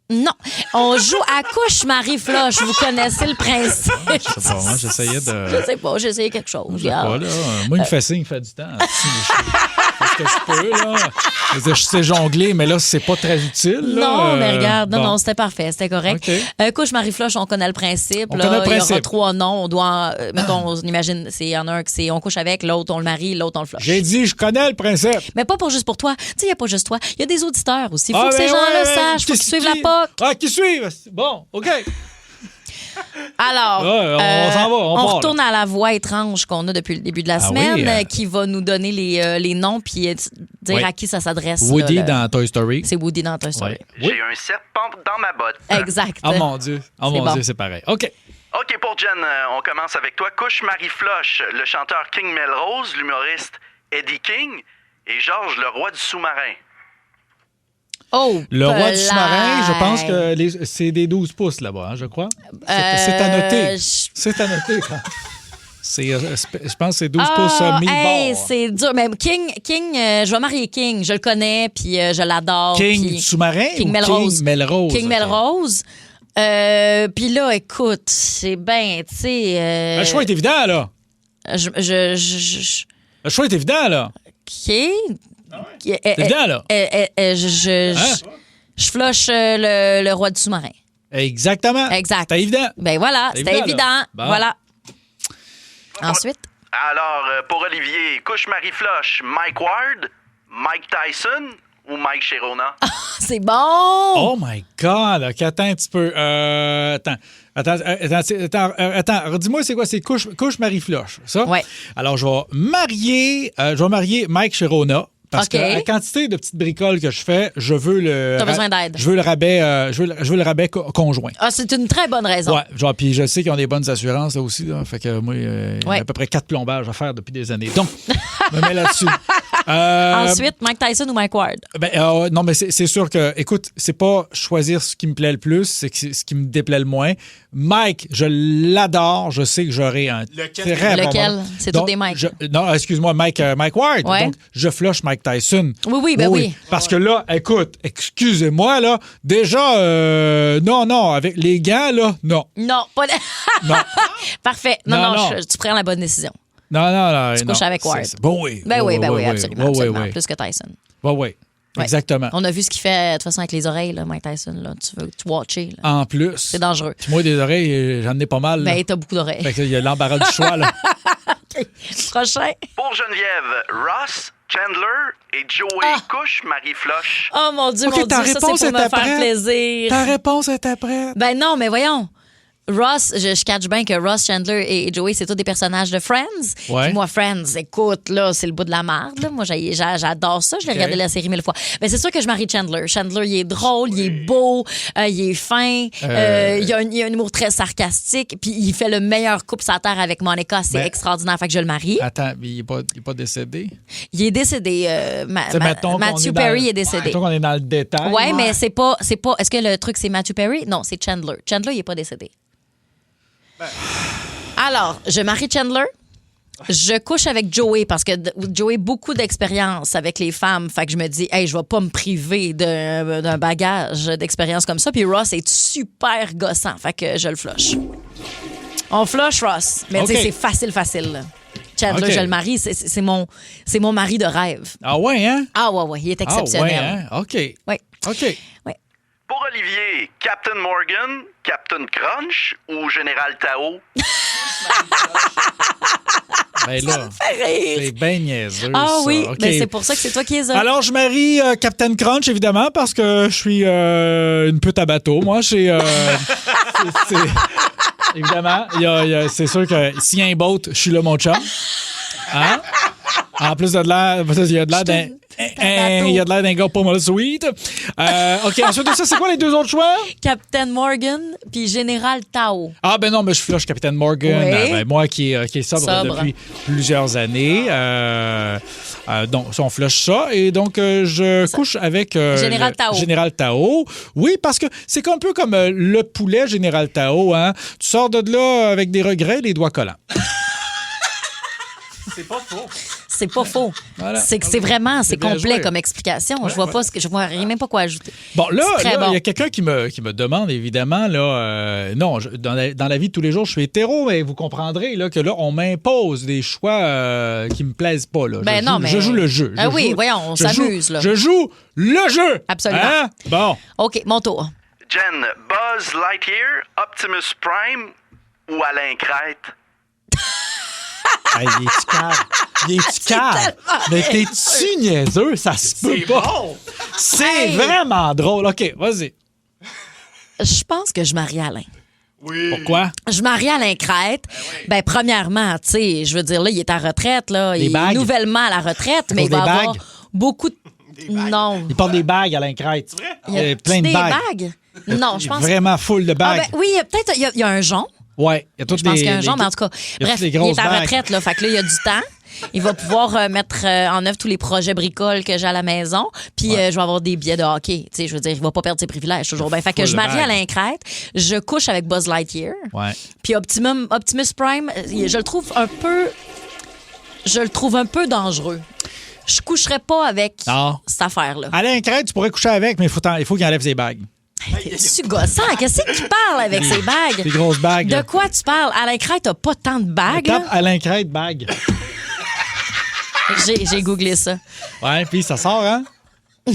Non, on joue à couche Marie-Floche. Vous connaissez le principe. Je sais pas, moi, j'essayais de... Je sais pas, j'ai essayé quelque chose. Je sais pas, là. Moi, il me fait signe, il fait du temps. Est-ce que je peux, là? Je sais jongler, mais là, c'est pas très utile. Là. Non, mais regarde, non, c'était parfait, c'était correct. Okay. Couche Marie-Floche, on connaît le principe. Il y aura 3 noms. On doit, mettons, on imagine, il y en a un qui c'est on couche avec, l'autre on le marie, l'autre on le floche. J'ai dit, je connais le principe. Mais pas juste pour toi. Tu sais, il n'y a pas juste toi. Il y a des auditeurs aussi. Il faut que ces gens-là sachent, il faut qu'ils suivent la POC. Ah, qui suivent? Bon, OK. Alors, on s'en va, on retourne à la voix étrange qu'on a depuis le début de la semaine, qui va nous donner les noms puis dire à qui ça s'adresse. Woody dans Toy Story. C'est Woody dans Toy Story. Oui. J'ai un serpent dans ma botte. Exact. Oh mon Dieu. Oh mon Dieu, c'est pareil. OK. OK, pour Jen, on commence avec toi. Couche Marie-Floche, le chanteur King Melrose, l'humoriste Eddie King et Georges, le roi du sous-marin. Oh, le roi du sous-marin, je pense que c'est des 12 pouces là-bas, hein, je crois. C'est à noter. C'est à noter quand je pense que c'est 12 pouces mi-bord. C'est dur. Mais King, je vais marier King. Je le connais, puis je l'adore. King sous-marin King ou Melrose. King Melrose? King Melrose. Puis là, écoute, c'est bien, tu sais... Le choix est évident, là. Le choix est évident, là. OK. C'est évident, là. Je flush le roi du sous-marin. Exactement. Exact. C'était évident. Ben voilà, c'était évident. Bon. Voilà. Ensuite? Alors, pour Olivier, couche Marie-Floche, Mike Ward, Mike Tyson ou Mike Sherona? C'est bon! Oh my God! OK, attends un petit peu. Attends, dis-moi, c'est quoi? C'est couche Marie-Floche, ça? Oui. Alors, je vais marier Mike Sherona. Parce que la quantité de petites bricoles que je fais, je veux le. T'as besoin d'aide. Je veux le rabais, je veux le rabais conjoint. Ah, c'est une très bonne raison. Ouais, genre, puis je sais qu'ils ont des bonnes assurances là aussi. Là, fait que moi, il y a à peu près 4 plombages à faire depuis des années. Donc, je me mets là-dessus. Ensuite, Mike Tyson ou Mike Ward? Non, mais c'est sûr que, écoute, c'est pas choisir ce qui me plaît le plus, c'est ce qui me déplaît le moins. Mike, je l'adore. Je sais que j'aurai un très bon moment. C'est tous des Mike. Non, excuse-moi, Mike Ward. Ouais. Donc, je flush Mike Tyson. Oui. Parce que là, écoute, excusez-moi, là, déjà, non, avec les gants, là, non. Non, pas Non. Parfait. Non. Tu prends la bonne décision. Non. Tu couches avec Ward. Bon, oui. Ben oui, absolument. Plus que Tyson. Oui. Exactement. On a vu ce qu'il fait, de toute façon, avec les oreilles, là, Mike Tyson. Là. Tu veux watcher. Là. En plus. C'est dangereux. Puis moi, des oreilles, j'en ai pas mal. Ben, t'as beaucoup d'oreilles. Fait qu'il y a l'embarras du choix, là. OK. Prochain. Pour Geneviève, Ross, Chandler et Joey couche Marie-Floche. Oh mon Dieu, OK, ta réponse ça, c'est pour me était faire prête. plaisir. Ta réponse était prête. Ben non, mais voyons. Ross, je catch bien que Ross, Chandler et Joey, c'est tous des personnages de Friends. Ouais. Puis moi, Friends, écoute, là, c'est le bout de la marde. Là. Moi, j'adore ça. Je l'ai regardé la série 1000 fois. Mais c'est sûr que je marie Chandler. Chandler, il est drôle, il est beau, il est fin, il a un humour très sarcastique, puis il fait le meilleur couple sur la terre avec Monica. C'est extraordinaire. Fait que je le marie. Attends, mais il n'est pas décédé? Il est décédé. Matthew Perry est décédé. Mettons qu'on est dans le détail. Ouais, mais c'est pas. Est-ce que le truc, c'est Matthew Perry? Non, c'est Chandler. Chandler, il n'est pas décédé. Alors, je marie Chandler. Je couche avec Joey parce que Joey a beaucoup d'expérience avec les femmes. Fait que je me dis, hey, je vais pas me priver d'un bagage d'expérience comme ça. Puis Ross est super gossant. Fait que je le flush. On flush Ross. Mais tu sais, c'est facile. Là. Chandler, je le marie. C'est mon mari de rêve. Ah ouais, hein? Ah ouais, il est exceptionnel. Ah ouais, hein? OK. Oui. OK. Oui. Pour Olivier, Captain Morgan, Captain Crunch ou Général Tao? Ben là, c'est bien niaiseux. Ah ça. oui, OK. ben c'est pour ça que c'est toi qui es là. Alors, je marie Captain Crunch, évidemment, parce que je suis une pute à bateau. Moi, évidemment, c'est sûr que s'il y a un boat, je suis là, mon chum. Hein? En plus de l'air, il y a de l'air d'un... Il y a de l'air d'un gars pas mal sweet. OK, ensuite de ça, c'est quoi les deux autres choix? Captain Morgan puis Général Tao. Ah, ben non, mais je flush Captain Morgan. Oui. Ben, moi qui est sobre depuis plusieurs années. Donc, on flush ça. Et donc, je couche avec Général Tao. Général Tao. Oui, parce que c'est un peu comme le poulet Général Tao. Hein? Tu sors de là avec des regrets, les doigts collants. C'est pas faux. C'est pas faux. Voilà. C'est vraiment, c'est complet joué. Comme explication. Je vois pas je vois même pas quoi ajouter. Bon, là, bon. il y a quelqu'un qui me demande, évidemment, là, non, dans la vie de tous les jours, je suis hétéro, mais vous comprendrez là, que là, on m'impose des choix qui me plaisent pas. Là. Je joue le jeu. Voyons, on s'amuse. Là. Je joue le jeu. Absolument. Hein? Bon. OK, mon tour. Jen, Buzz Lightyear, Optimus Prime ou Alain Crête? Hey, il est-tu calme? Mais t'es-tu niaiseux? Ça se peut pas. Bon. C'est vraiment drôle. OK, vas-y. Je pense que je marie Alain. Oui. Pourquoi? Je marie Alain Crête. Ben, premièrement, tu sais, je veux dire, là, il est à retraite, là. Il est nouvellement à la retraite, mais il va avoir beaucoup de... Non. Il porte des bagues, Alain Crête. C'est vrai? Il y a plein de bagues. Non, je pense... Vraiment full de bagues. Ben, oui, peut-être, il y a un jonc. Oui, il y a toutes je pense qu'il y a un genre, mais en tout cas, bref, il est à retraite, là. Fait que là, il y a du temps. Il va pouvoir mettre en œuvre tous les projets bricoles que j'ai à la maison. Puis je vais avoir des billets de hockey. Tu sais, je veux dire, il va pas perdre ses privilèges toujours. Ben, fait que je marie Alain Crête. Je couche avec Buzz Lightyear. Ouais. Puis Optimus Prime, je le trouve un peu dangereux. Je coucherais pas avec cette affaire-là. Alain Crête, tu pourrais coucher avec, mais il faut qu'il enlève ses bagues. T'es-tu gossant? Qu'est-ce que tu parles avec ces bagues? Des grosses bagues. De quoi tu parles? Alain Crête n'a pas tant de bagues. Tape Alain Crête, bague. J'ai googlé ça. Ouais, puis ça sort, hein? Non,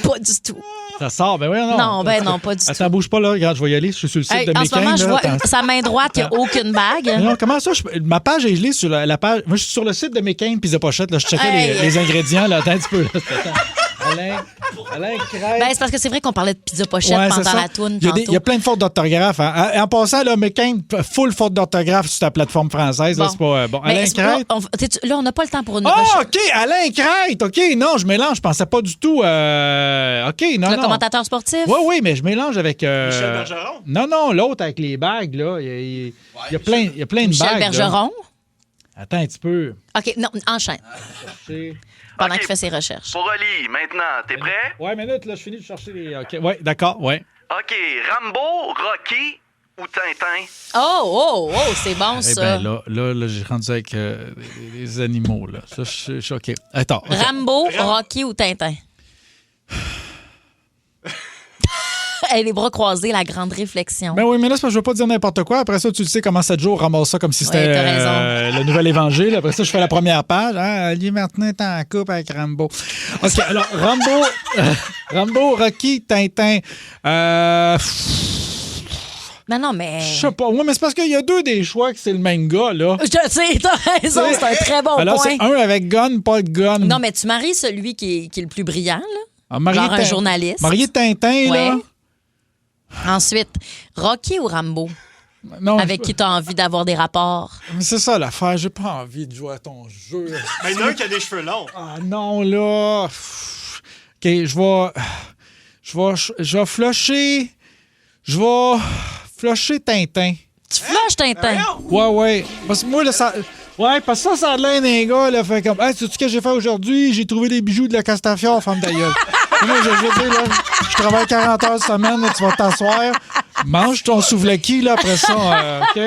pas du tout. Ça sort, ben oui, non. Non, ben non, pas du tout. Attends, bouge pas là. Regarde, je vais y aller. Je suis sur le site de en Mécain. ce moment, je vois Attends. sa main droite, il n'y a aucune bague. Non, comment ça? Ma page est gelée sur la page. Moi, je suis sur le site de Mécain Pizza Pochette. Là, je checkais les ingrédients. Là. Attends un petit peu. Là. Alain Crête. Ben, c'est parce que c'est vrai qu'on parlait de pizza pochette pendant la toune. Il y a plein de fautes d'orthographe. Hein. En passant, là, Mécain, full faute d'orthographe sur ta plateforme française. Bon. Là, c'est pas bon. Alain Crête. Là, on n'a pas le temps pour une Ah, OK, Alain Crête. OK, non, je mélange. Je pensais pas du tout. OK, non, le non. commentateur sportif? Oui, mais je mélange avec. Michel Bergeron? Non, l'autre avec les bagues, là. Il y a plein de bagues. Michel Bergeron? Là. Attends un petit peu. OK, non, enchaîne. Pendant qu'il fait ses recherches. Pour Oli, maintenant, t'es prêt? Ouais, minute, là, je finis de chercher les. OK, ouais, d'accord, ouais. OK, Rambo, Rocky ou Tintin? Oh, c'est bon, ça. Eh bien, là, j'ai rendu avec des animaux, là. Ça, je suis OK. Attends. Rambo, Rocky ou Tintin? Les bras croisés, la grande réflexion. Ben oui, mais là, c'est parce que je veux pas dire n'importe quoi. Après ça, tu le sais comment 7 jours ramasse ça comme si c'était le nouvel évangile. Après ça, je fais la première page. Ah, Ali Martin est en couple avec Rambo. OK, alors, Rambo, Rocky, Tintin. Non, mais... Je sais pas. Oui, mais c'est parce qu'il y a deux des choix que c'est le même gars, là. Je sais, t'as raison, c'est un très bon alors, point. c'est un avec gun, pas de gun. Non, mais tu maries celui qui est le plus brillant, là. Ah, genre un journaliste. Marié Tintin, là. Ensuite, Rocky ou Rambo? Non, avec qui tu as envie d'avoir des rapports? Mais c'est ça l'affaire, j'ai pas envie de jouer à ton jeu. Mais il y en a un qui a des cheveux longs. Ah non, là. OK, je vais flusher. Je vais flusher Tintin. Tu flushes Tintin? Ouais. Parce que moi, là, ça... Ouais, parce que ça a de l'air d'un gars, là, fait comme, hey, sais-tu ce que j'ai fait aujourd'hui? J'ai trouvé des bijoux de la Castafiore, femme de gueule. Moi, je veux dire, là, je travaille 40 heures semaine, là, tu vas t'asseoir, mange ton souvlaki, là, après ça, OK?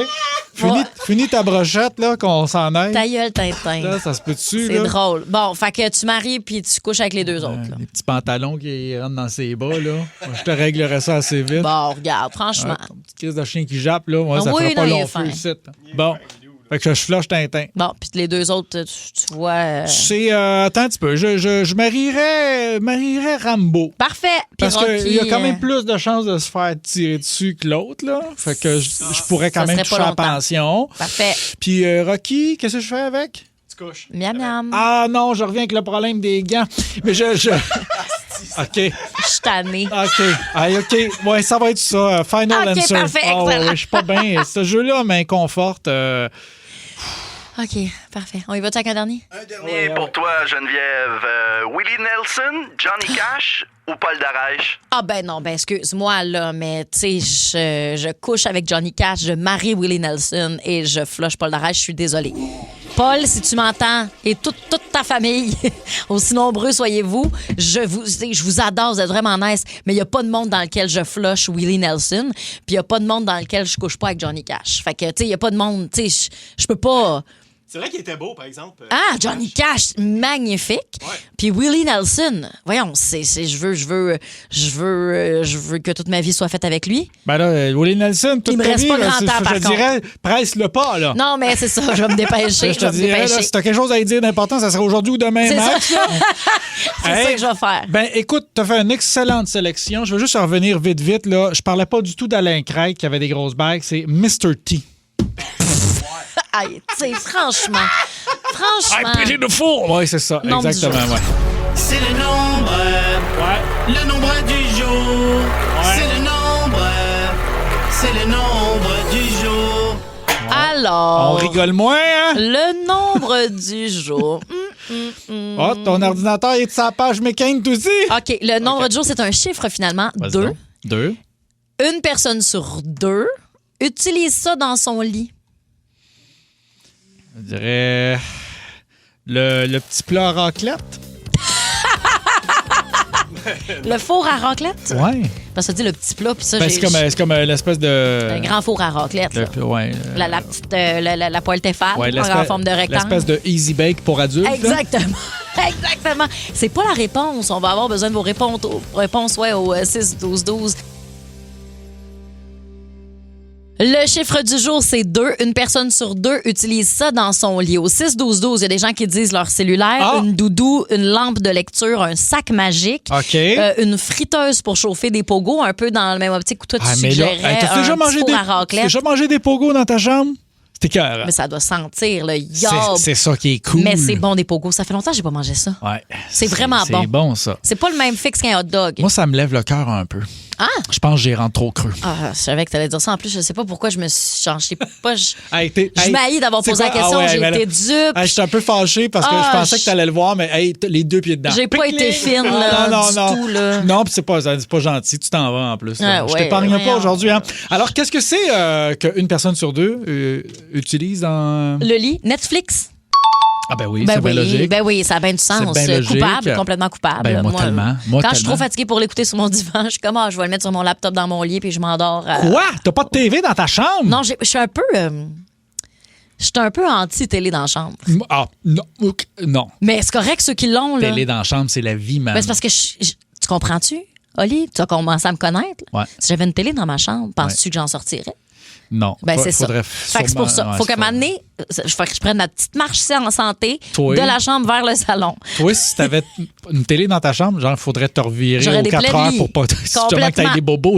Finis ta brochette, là, qu'on s'en aille. Ta gueule, Tintin. Là, ça se peut dessus, c'est là. drôle. Bon, fait que tu maries puis tu couches avec les deux autres, là. Les petits pantalons qui rentrent dans ses bas, là. Moi, je te réglerais ça assez vite. Bon, regarde, franchement. Ouais, ton petit crise de chien qui jappe, là, moi, ça oui, fera pas non, long feu ici. Bon. Fait que je flush Tintin. Bon, puis les deux autres, tu vois... C'est... attends un petit peu. Je marierais Rambo. Parfait. Parce qu'il y a quand même plus de chances de se faire tirer dessus que l'autre, là. Fait que je pourrais quand même toucher en pension. Parfait. Puis Rocky, qu'est-ce que je fais avec? Tu couches. Miam, miam. Ah non, je reviens avec le problème des gants. Mais OK. Je suis tannée. OK. Allez, OK. Ouais, ça va être ça. Final answer. Parfait, excellent. Je suis pas bien. Ce jeu-là m'inconforte. OK, parfait. On y va-tu avec un dernier? Un dernier pour toi, Geneviève. Willie Nelson, Johnny Cash ou Paul Darèche? Ah ben non, ben excuse-moi, là, mais tu sais, je couche avec Johnny Cash, je marie Willie Nelson et je flush Paul Darèche, je suis désolée. Paul, si tu m'entends, et toute ta famille, aussi nombreux soyez-vous, je vous adore, vous êtes vraiment nice, mais il n'y a pas de monde dans lequel je flush Willie Nelson, puis il n'y a pas de monde dans lequel je couche pas avec Johnny Cash. Fait que, tu sais, il n'y a pas de monde, tu sais, je peux pas... C'est vrai qu'il était beau, par exemple. Johnny Cash, magnifique. Ouais. Puis Willie Nelson, voyons, je veux que toute ma vie soit faite avec lui. Ben là, Willie Nelson, toute il me ta reste vie, pas grand temps, par je dirais, presse-le pas, là. Non, mais c'est ça, je vais me dépêcher. Je te dirais, là, si t'as quelque chose à dire d'important, ça sera aujourd'hui ou demain, Max. C'est ça que je vais faire. Ben, écoute, t'as fait une excellente sélection. Je veux juste revenir vite, là. Je parlais pas du tout d'Alain Crête qui avait des grosses bagues, c'est Mr. T. Aïe, tu sais, franchement. I pity the fool! Oui, c'est ça, nombre exactement, ouais. C'est le nombre. Ouais. Le nombre du jour. Ouais. C'est le nombre du jour. Alors. On rigole moins, hein? Le nombre du jour. Oh, ton ordinateur est de sa page mécanique aussi? OK, le nombre du jour, c'est un chiffre finalement. 2. 2. Une personne sur 2 utilise ça dans son lit. Je dirais le petit plat à raclette. Le four à raclette? Oui. Parce que ça dit le petit plat, puis ça, ben, c'est comme l'espèce de... Un grand four à raclette. Ouais, la petite la poêle Tefal en forme de rectangle. L'espèce de Easy Bake pour adultes. Exactement. Exactement. C'est pas la réponse. On va avoir besoin de vos réponses au 6-12-12. Le chiffre du jour, c'est 2. Une personne sur 2 utilise ça dans son lit. Au 6-12-12, il y a des gens qui disent leur cellulaire, une doudou, une lampe de lecture, un sac magique, une friteuse pour chauffer des pogos, un peu dans le même optique où toi, tu suggérais un petit four à raclette. T'as déjà mangé des pogos dans ta chambre? C'était cœur. Mais ça doit sentir le yob. C'est ça qui est cool. Mais c'est bon des pogos. Ça fait longtemps que j'ai pas mangé ça. Ouais. C'est vraiment bon. C'est bon, ça. C'est pas le même fixe qu'un hot dog. Moi, ça me lève le cœur un peu. Ah! Je pense que j'y rentre trop creux. Ah, je savais que tu allais dire ça. En plus, je sais pas pourquoi je me suis changé. Je m'haïs d'avoir posé la question. J'ai été dupe. Je suis un peu fâché parce que je pensais que tu allais le voir, mais les 2 pieds dedans. J'ai pas été fine, là, du tout. Là. Non, puis c'est pas gentil. Tu t'en vas en plus. Je t'épargne pas aujourd'hui. Hein. Alors, qu'est-ce que c'est qu'une personne sur 2 utilise dans... Le lit, Netflix. Ah ben oui, c'est bien logique. Ben oui, ça a bien du sens. Coupable, complètement coupable. Ben, moi, tellement. Quand je suis trop fatiguée pour l'écouter sur mon divan, je suis comme, je vais le mettre sur mon laptop dans mon lit puis je m'endors. Quoi? T'as pas de TV dans ta chambre? Non, je suis un peu... Je suis un peu anti-télé dans la chambre. Ah, non. Mais c'est correct, ceux qui l'ont, là. Télé dans la chambre, c'est la vie, man. Ben, c'est parce que tu comprends-tu, Oli? Tu as commencé à me connaître. Ouais. Si j'avais une télé dans ma chambre, penses-tu que j'en sortirais? Non. Ben, c'est ça. Fait que c'est pour ça. Faut qu'à un moment donné, je prenne ma petite marche en santé de la chambre vers le salon. Toi, si t'avais une télé dans ta chambre, genre, il faudrait te revirer aux 4 heures pour pas justement que t'aies des bobos.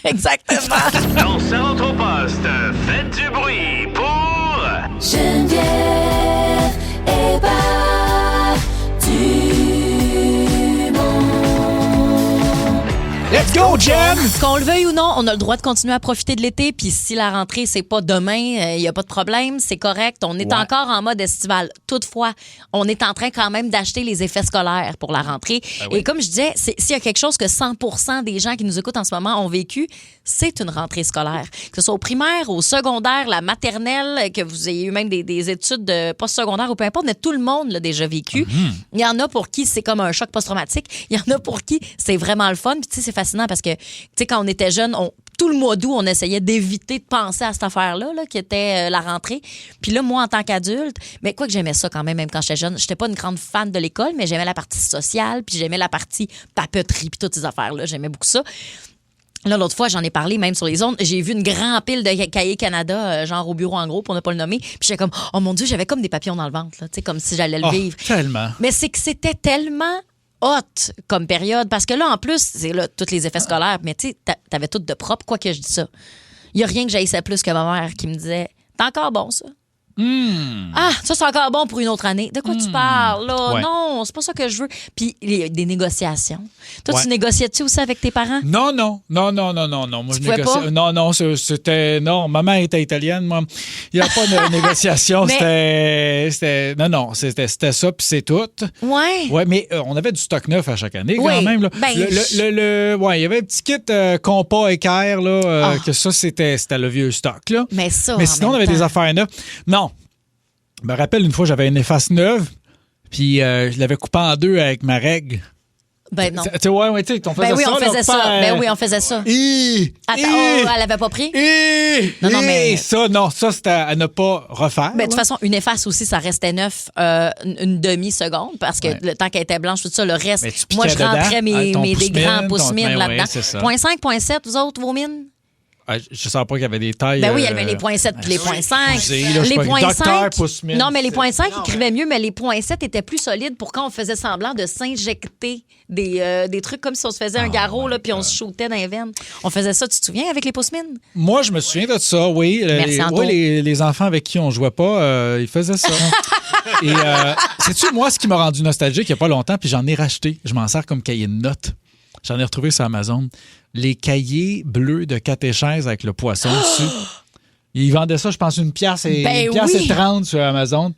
Exactement. Dans Centre au Poste, faites du bruit pour... Geneviève Hébert Let's go, Jen! Qu'on le veuille ou non, on a le droit de continuer à profiter de l'été. Puis si la rentrée, c'est pas demain, il n'y a pas de problème, c'est correct. On est encore en mode estival. Toutefois, on est en train quand même d'acheter les effets scolaires pour la rentrée. Et comme je disais, s'il y a quelque chose que 100% des gens qui nous écoutent en ce moment ont vécu, c'est une rentrée scolaire. Que ce soit au primaire, au secondaire, la maternelle, que vous ayez eu même des études de post-secondaire ou peu importe, mais tout le monde l'a déjà vécu. Il y en a pour qui c'est comme un choc post-traumatique. Il y en a pour qui c'est vraiment le fun. Puis tu sais, c'est fascinant parce que, tu sais, quand on était jeune, tout le mois d'août, on essayait d'éviter de penser à cette affaire-là, qui était la rentrée. Puis là, moi, en tant qu'adulte, mais quoi que j'aimais ça quand même quand j'étais jeune. J'étais pas une grande fan de l'école, mais j'aimais la partie sociale, puis j'aimais la partie papeterie, puis toutes ces affaires-là. J'aimais beaucoup ça. Là, l'autre fois, j'en ai parlé même sur les ondes. J'ai vu une grande pile de cahiers Canada, genre au bureau en gros, pour ne pas le nommer. Puis j'étais comme, oh mon Dieu, j'avais comme des papillons dans le ventre, là, comme si j'allais le vivre. Tellement. Mais c'est que c'était tellement hot comme période. Parce que là, en plus, c'est là, tous les effets scolaires. Mais tu sais, t'avais tout de propre, quoi que je dise ça. Il n'y a rien que j'haïssais plus que ma mère qui me disait, t'es encore bon, ça? Ah, ça, c'est encore bon pour une autre année. De quoi tu parles, là? Ouais. Non, c'est pas ça que je veux. Puis, il y a des négociations. Toi, tu négociais-tu aussi avec tes parents? Non. Moi, je négociais. Pas? Non, c'était. Non, maman était italienne, moi. Il n'y a pas de négociation. Mais... C'était ça, puis c'est tout. Ouais. Ouais, mais on avait du stock neuf à chaque année, quand même. Là. Ben, il y avait un petit kit compas équerre, là, que ça, c'était le vieux stock, là. Mais ça, mais sinon, on avait des affaires neuves. Non. Je me rappelle, une fois, j'avais une efface neuve, puis je l'avais coupée en 2 avec ma règle. Ben non. Tu sais, on faisait ça. On faisait ça. Ben oui, on faisait ça. Elle avait pas pris? Non, mais... Ça, c'était à ne pas refaire. Ben, de toute façon, une efface aussi, ça restait neuf une demi-seconde, parce que le temps qu'elle était blanche, tout ça, le reste, moi, je rentrais des grands pouces-mines là-dedans. Point 5, point 7, vous autres, vos mines? Je ne savais pas qu'il y avait des tailles. Ben oui, il y avait les points 7 et les points 5. Les points 5. Non, mais les points 5 écrivaient mieux, mais les points 7 étaient plus solides pour quand on faisait semblant de s'injecter des trucs comme si on se faisait un garrot, là, puis on se shootait dans les veines. On faisait ça, tu te souviens, avec les pousse-mines? Moi, je me souviens de ça, oui. Les enfants avec qui on jouait pas, ils faisaient ça. Et sais-tu, moi, ce qui m'a rendu nostalgique il n'y a pas longtemps, puis j'en ai racheté. Je m'en sers comme cahier de notes. J'en ai retrouvé sur Amazon. Les cahiers bleus de catéchèse avec le poisson dessus. Ils vendaient ça, je pense, une pièce et 30 sur Amazon.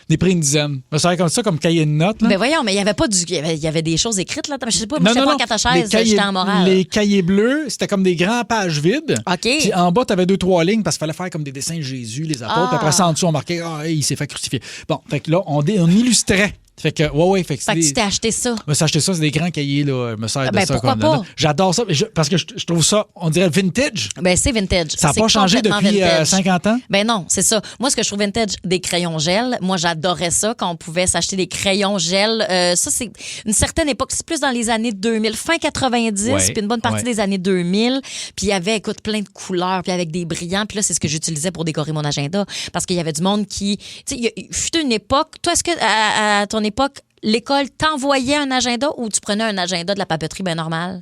Des prix une dizaine. Je me servais comme ça, comme cahier de notes. Là. Ben voyons, mais il y avait pas il y avait des choses écrites là. Je sais pas, moi, j'étais pas en catéchèse, j'étais en morale. Les cahiers bleus, c'était comme des grands pages vides. OK. Puis en bas, tu avais 2-3 lignes parce qu'il fallait faire comme des dessins de Jésus, les apôtres. Puis après ça, en dessous, on marquait, il s'est fait crucifier. Bon, fait que là, on illustrait Fait que, ouais, fait que Fait que tu t'es acheté ça. Je me suis acheté ça, c'est des grands cahiers, là. Je me sers de ça. Pourquoi pas? J'adore ça, parce que je trouve ça, on dirait vintage. C'est vintage. Ça n'a pas changé depuis 50 ans? Non, c'est ça. Moi, ce que je trouve vintage, des crayons gel. Moi, j'adorais ça quand on pouvait s'acheter des crayons gel. Ça, c'est une certaine époque. C'est plus dans les années 2000, fin 90, puis une bonne partie des années 2000. Puis il y avait, écoute, plein de couleurs, puis avec des brillants. Puis là, c'est ce que j'utilisais pour décorer mon agenda. Parce qu'il y avait du monde qui... Tu sais, il fut une époque... Toi, est-ce que à ton époque, l'école t'envoyait un agenda ou tu prenais un agenda de la papeterie bien normal?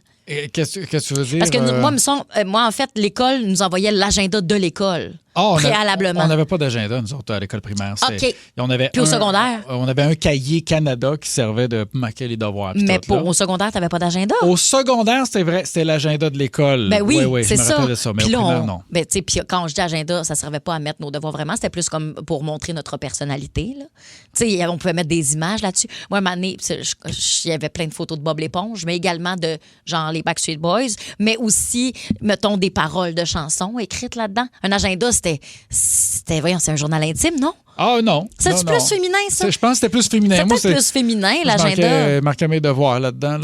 Qu'est-ce que tu veux dire? Parce que moi, en fait, l'école nous envoyait l'agenda de l'école. Préalablement. On n'avait pas d'agenda, nous autres, à l'école primaire. OK. Puis au secondaire? On avait un cahier Canada qui servait de marquer les devoirs. Mais au secondaire, tu n'avais pas d'agenda? Au secondaire, c'était vrai, c'était l'agenda de l'école. Oui, c'est ça. Je me rappelle de ça, mais au primaire, non. Puis quand je dis agenda, ça ne servait pas à mettre nos devoirs vraiment. C'était plus comme pour montrer notre personnalité. On pouvait mettre des images là-dessus. Moi, à un moment donné, il y avait plein de photos de Bob l'éponge, mais également de genre les Backstreet Boys, mais aussi, mettons, des paroles de chansons écrites là-dedans. Un agenda, voyons, c'est un journal intime, non? Ah non. C'est plus féminin, ça? Je pense que c'était plus féminin. C'est peut-être plus féminin, l'agenda. Je marquais mes devoirs là-dedans.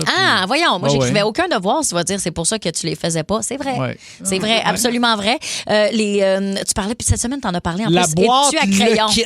Voyons, moi, j'écrivais aucun devoir, tu vas dire, c'est pour ça que tu les faisais pas. C'est vrai. Ouais. C'est vrai, absolument vrai. Tu parlais, puis cette semaine, tu en as parlé en la plus. Boîte, et tu à crayon. Le kit.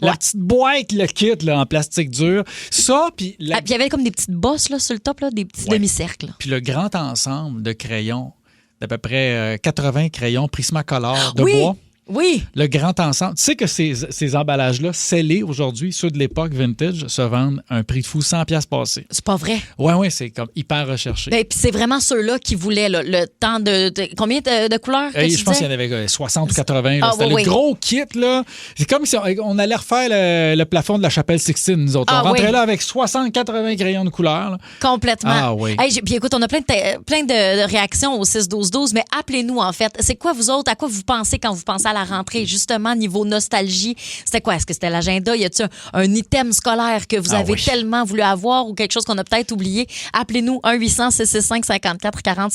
La petite boîte, le kit là, en plastique dur. Ça, puis... Puis il y avait comme des petites bosses là, sur le top, là, des petits demi-cercles. Puis le grand ensemble de crayons, d'à peu près 80 crayons Prismacolor de bois. Oui. Le grand ensemble. Tu sais que ces emballages-là, scellés aujourd'hui, ceux de l'époque vintage, se vendent à un prix de fou, 100$ passé. C'est pas vrai? Oui, c'est comme hyper recherché. Puis c'est vraiment ceux-là qui voulaient là, le temps de combien de couleurs que tu je pense disais? qu'il y en avait 60 ou 80. Là. C'était le gros kit. Là. C'est comme si on allait refaire le plafond de la chapelle Sixtine, nous autres. On rentrait là avec 60-80 crayons de couleur. Là. Complètement. Ah oui. Puis écoute, on a plein de réactions au 6-12-12, mais appelez-nous en fait. C'est quoi vous autres? À quoi vous pensez quand vous pensez à la rentrée, justement, niveau nostalgie? C'était quoi? Est-ce que c'était l'agenda? Y a-t-il un item scolaire que vous avez tellement voulu avoir ou quelque chose qu'on a peut-être oublié? Appelez-nous 1-800-665-5440,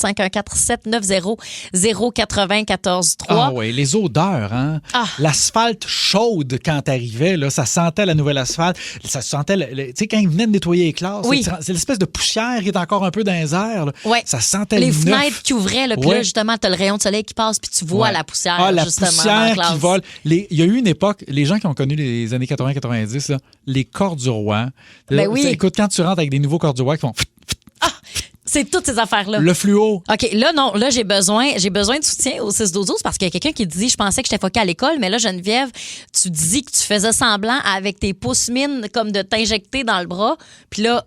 514-790-094-3. Ah oui, les odeurs, hein? L'asphalte chaude quand t'arrivais, là, ça sentait la nouvelle asphalte. Ça sentait, tu sais, quand ils venaient de nettoyer les classes, c'est l'espèce de poussière qui est encore un peu dans les airs. Là. Ça sentait les le neuf. fenêtres qui ouvraient, là, puis là, justement, t'as le rayon de soleil qui passe, puis tu vois la poussière, la justement, poussière dans la classe. qui vole. Il y a eu une époque, les gens qui ont connu les années 80-90, les corps du roi. Écoute, quand tu rentres avec des nouveaux corps du roi qui font... C'est toutes ces affaires-là. Le fluo. OK, là, non. Là, j'ai besoin de soutien au 6-12-12 parce qu'il y a quelqu'un qui dit, je pensais que j'étais foquée à l'école, mais là, Geneviève, tu dis que tu faisais semblant avec tes pouces mines comme de t'injecter dans le bras. Puis là,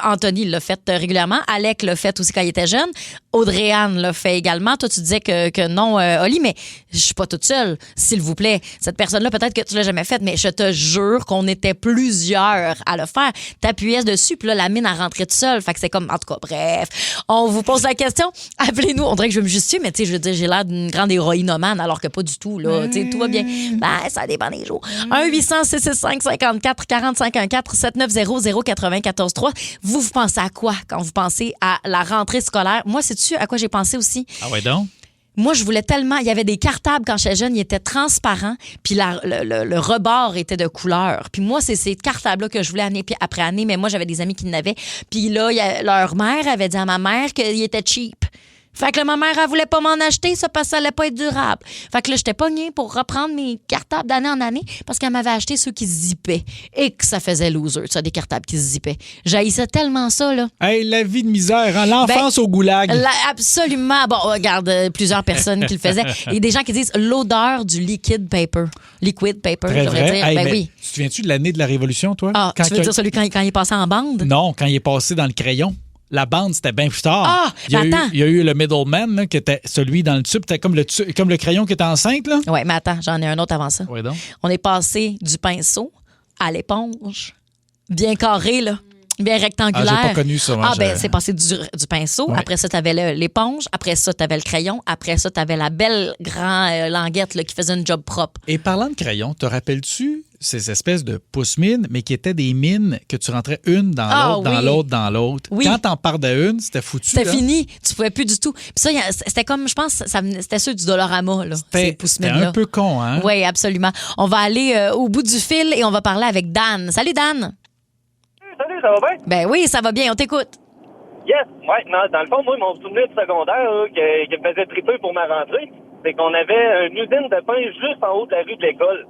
Anthony l'a fait régulièrement. Alec l'a fait aussi quand il était jeune. Audrey-Anne l'a fait également. Toi, tu disais que non, Oli, mais je suis pas toute seule, s'il vous plaît. Cette personne-là, peut-être que tu l'as jamais faite, mais je te jure qu'on était plusieurs à le faire. T'appuyais dessus, puis là, la mine a rentré toute seule. Fait que c'est comme, en tout cas, bref. On vous pose la question. Appelez-nous. On dirait que je vais me justifier, mais tu sais, je veux dire, j'ai l'air d'une grande héroïnomane, alors que pas du tout, là. Tu sais, tout va bien. Ça dépend des jours. 1-800-665-5440, 514-790-094-3. Vous pensez à quoi quand vous pensez à la rentrée scolaire? Moi, sais-tu à quoi j'ai pensé aussi? Ah ouais donc? Moi, je voulais tellement... Il y avait des cartables quand j'étais jeune, ils étaient transparents, puis le rebord était de couleur. Puis moi, c'est ces cartables-là que je voulais année après année, mais moi, j'avais des amis qui n'avaient. Puis là, leur mère avait dit à ma mère qu'il était cheap. Fait que là, ma mère, elle voulait pas m'en acheter, ça, parce que ça allait pas être durable. Fait que là, j'étais pognée pour reprendre mes cartables d'année en année parce qu'elle m'avait acheté ceux qui zippaient et que ça faisait loser, ça, des cartables qui zippaient. J'haïssais tellement ça, là. Hey, la vie de misère, hein? L'enfance au goulag. Absolument. Bon, regarde, plusieurs personnes qui le faisaient. Et des gens qui disent l'odeur du liquid paper. Liquid paper, très j'aurais dire. Hey, oui. Tu te souviens-tu de l'année de la Révolution, toi? Tu veux dire celui quand il est passé en bande? Non, quand il est passé dans le crayon. La bande, c'était bien plus tard. Il y a eu le middleman, là, qui était celui dans le tube. C'était comme le crayon qui était enceinte. Là. Oui, mais attends, j'en ai un autre avant ça. Oui, donc. On est passé du pinceau à l'éponge. Bien carré, là. Bien rectangulaire. J'ai pas connu ça. Moi, c'est passé du pinceau. Ouais. Après ça, t'avais l'éponge. Après ça, t'avais le crayon. Après ça, t'avais la belle grande languette là, qui faisait une job propre. Et parlant de crayon, te rappelles-tu ces espèces de pousse-mines, mais qui étaient des mines que tu rentrais une dans l'autre, dans l'autre, dans l'autre. Oui. Quand t'en pardais une, c'était foutu. C'était fini. Tu pouvais plus du tout. Puis ça, c'était comme, je pense, c'était ceux du Dollarama, là, ces pousse-mines-là. C'était un peu con, hein? Oui, absolument. On va aller au bout du fil et on va parler avec Dan. Salut, Dan! ça va bien? Ben oui, ça va bien, on t'écoute. Yes, ouais. Non, dans le fond, moi, mon souvenir de secondaire là, qui me faisait triper pour ma rentrée, c'est qu'on avait une usine de pain juste en haut de la rue de l'école.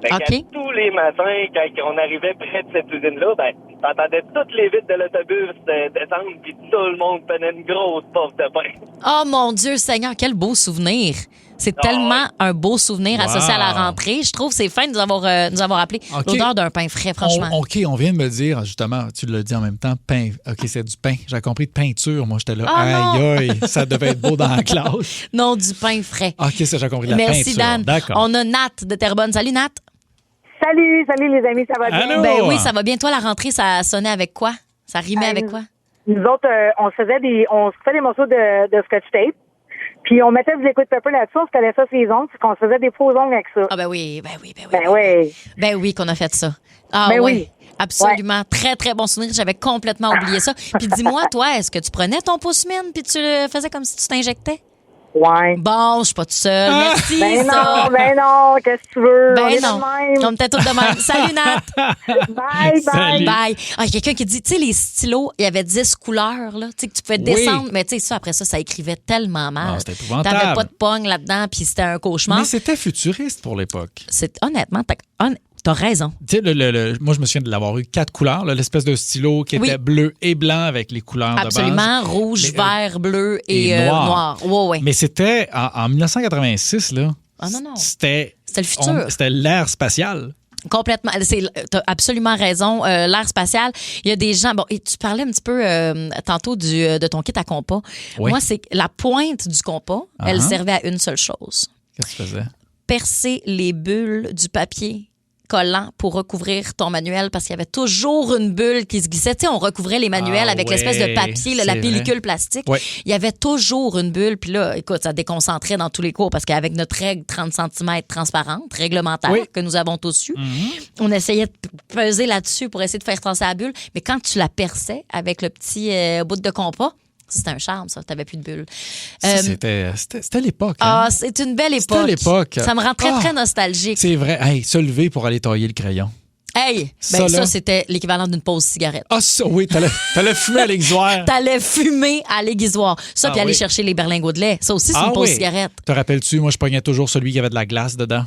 Fait qu'à tous les matins, quand on arrivait près de cette usine-là, ben, t'entendais toutes les vitres de l'autobus descendre, puis tout le monde prenait une grosse porte de pain. Oh mon Dieu Seigneur, quel beau souvenir. C'est tellement un beau souvenir associé à la rentrée. Je trouve que c'est fin de nous avoir appelé. L'odeur d'un pain frais, franchement. On vient de me dire, justement, tu l'as dit en même temps, pain. OK, c'est du pain. J'ai compris de peinture. Moi, j'étais là, aïe, ça devait être beau dans la classe. Non, du pain frais. OK, ça, j'ai compris la peinture. Merci, Dan. D'accord. On a Nat de Terrebonne. Salut, Nat. Salut les amis, ça va bien? Allô? Ben oui, ça va bien. Toi, la rentrée, ça sonnait avec quoi? Ça rimait avec quoi? Nous autres, on se fait des morceaux de scotch tape. Puis on mettait du liquid pepper là-dessus, on se collait ça sur les ongles, puis qu'on se faisait des faux ongles avec ça. Ah ben oui. Ben oui qu'on a fait ça. Ah ben oui. Absolument. Ouais. Très, très bon souvenir. J'avais complètement oublié ça. Puis dis-moi, toi, est-ce que tu prenais ton pouce-mine puis tu le faisais comme si tu t'injectais? Ouais. Bon, je suis pas toute seule. Merci. Ben non, qu'est-ce que tu veux? Ben non. On était toutes de même. Salut, Nat. Bye. Ah, quelqu'un qui dit, tu sais, les stylos, il y avait 10 couleurs, là. Tu sais, que tu pouvais descendre. Mais tu sais, ça, après ça écrivait tellement mal. Ah, c'était épouvantable. T'avais pas de pogne là-dedans, puis c'était un cauchemar. Mais c'était futuriste pour l'époque. Honnêtement, t'as raison. Tu sais, moi, je me souviens de l'avoir eu 4 couleurs, là, l'espèce de stylo qui était bleu et blanc avec les couleurs de base. Absolument, rouge, vert, bleu et noir. Ouais. Mais c'était en 1986, là. Ah non. C'était le futur. C'était l'ère spatiale. Complètement. T'as absolument raison. L'ère spatiale, il y a des gens... Bon, et tu parlais un petit peu tantôt de ton kit à compas. Oui. Moi, c'est la pointe du compas, elle servait à une seule chose. Qu'est-ce que tu faisais? Percer les bulles du papier collant pour recouvrir ton manuel parce qu'il y avait toujours une bulle qui se glissait. Tu sais, on recouvrait les manuels avec l'espèce de papier, la pellicule plastique. Ouais. Il y avait toujours une bulle. Puis là, écoute, ça déconcentrait dans tous les cours parce qu'avec notre règle 30 cm transparente, réglementaire, que nous avons tous eu, on essayait de peser là-dessus pour essayer de faire trancher la bulle. Mais quand tu la perçais avec le petit bout de compas, c'était un charme, ça. T'avais plus de bulles. C'était l'époque. Hein? Ah, c'est une belle époque. C'était l'époque. Ça me rend très, très nostalgique. C'est vrai. Hey, se lever pour aller tailler le crayon. Hey, ça c'était l'équivalent d'une pause cigarette. Ah, ça, oui, t'allais fumer à l'aiguisoir. T'allais fumer à l'aiguisoir. Ça, puis aller chercher les berlingots de lait. Ça aussi, c'est une pause cigarette. Te rappelles-tu, moi, je pognais toujours celui qui avait de la glace dedans.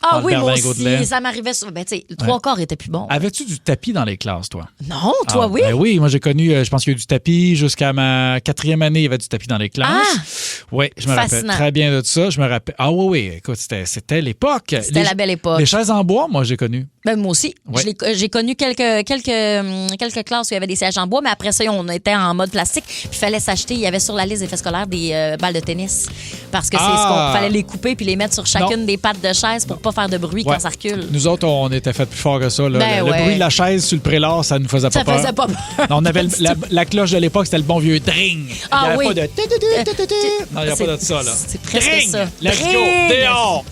Ah oui, moi aussi, ça m'arrivait souvent. Ben, tu sais, le 3/4 était plus bon. Avais-tu du tapis dans les classes, toi? Non, toi, oui. Ben oui, moi, j'ai connu, je pense qu'il y a eu du tapis jusqu'à ma 4e année, il y avait du tapis dans les classes. Ah! Oui, je me rappelle très bien de ça. Je me rappelle. Ah oui, écoute, c'était l'époque. C'était la belle époque. Les chaises en bois, moi, j'ai connu. Ben, moi aussi. Ouais. J'ai connu quelques classes où il y avait des sièges en bois, mais après ça, on était en mode plastique. Puis il fallait s'acheter, il y avait sur la liste des faits scolaires des balles de tennis. Parce que fallait les couper puis les mettre sur chacune des pattes de chaise pour pas faire de bruit quand ça recule. Nous autres, on était fait plus fort que ça. Là. Le bruit de la chaise sur le prélat, ça nous faisait pas peur. Ça faisait pas peur. Non, on avait la cloche de l'époque, c'était le bon vieux dring. Il n'y avait pas de... Non, il n'y a pas de ça, là. C'est presque ça. Let's go, dehors!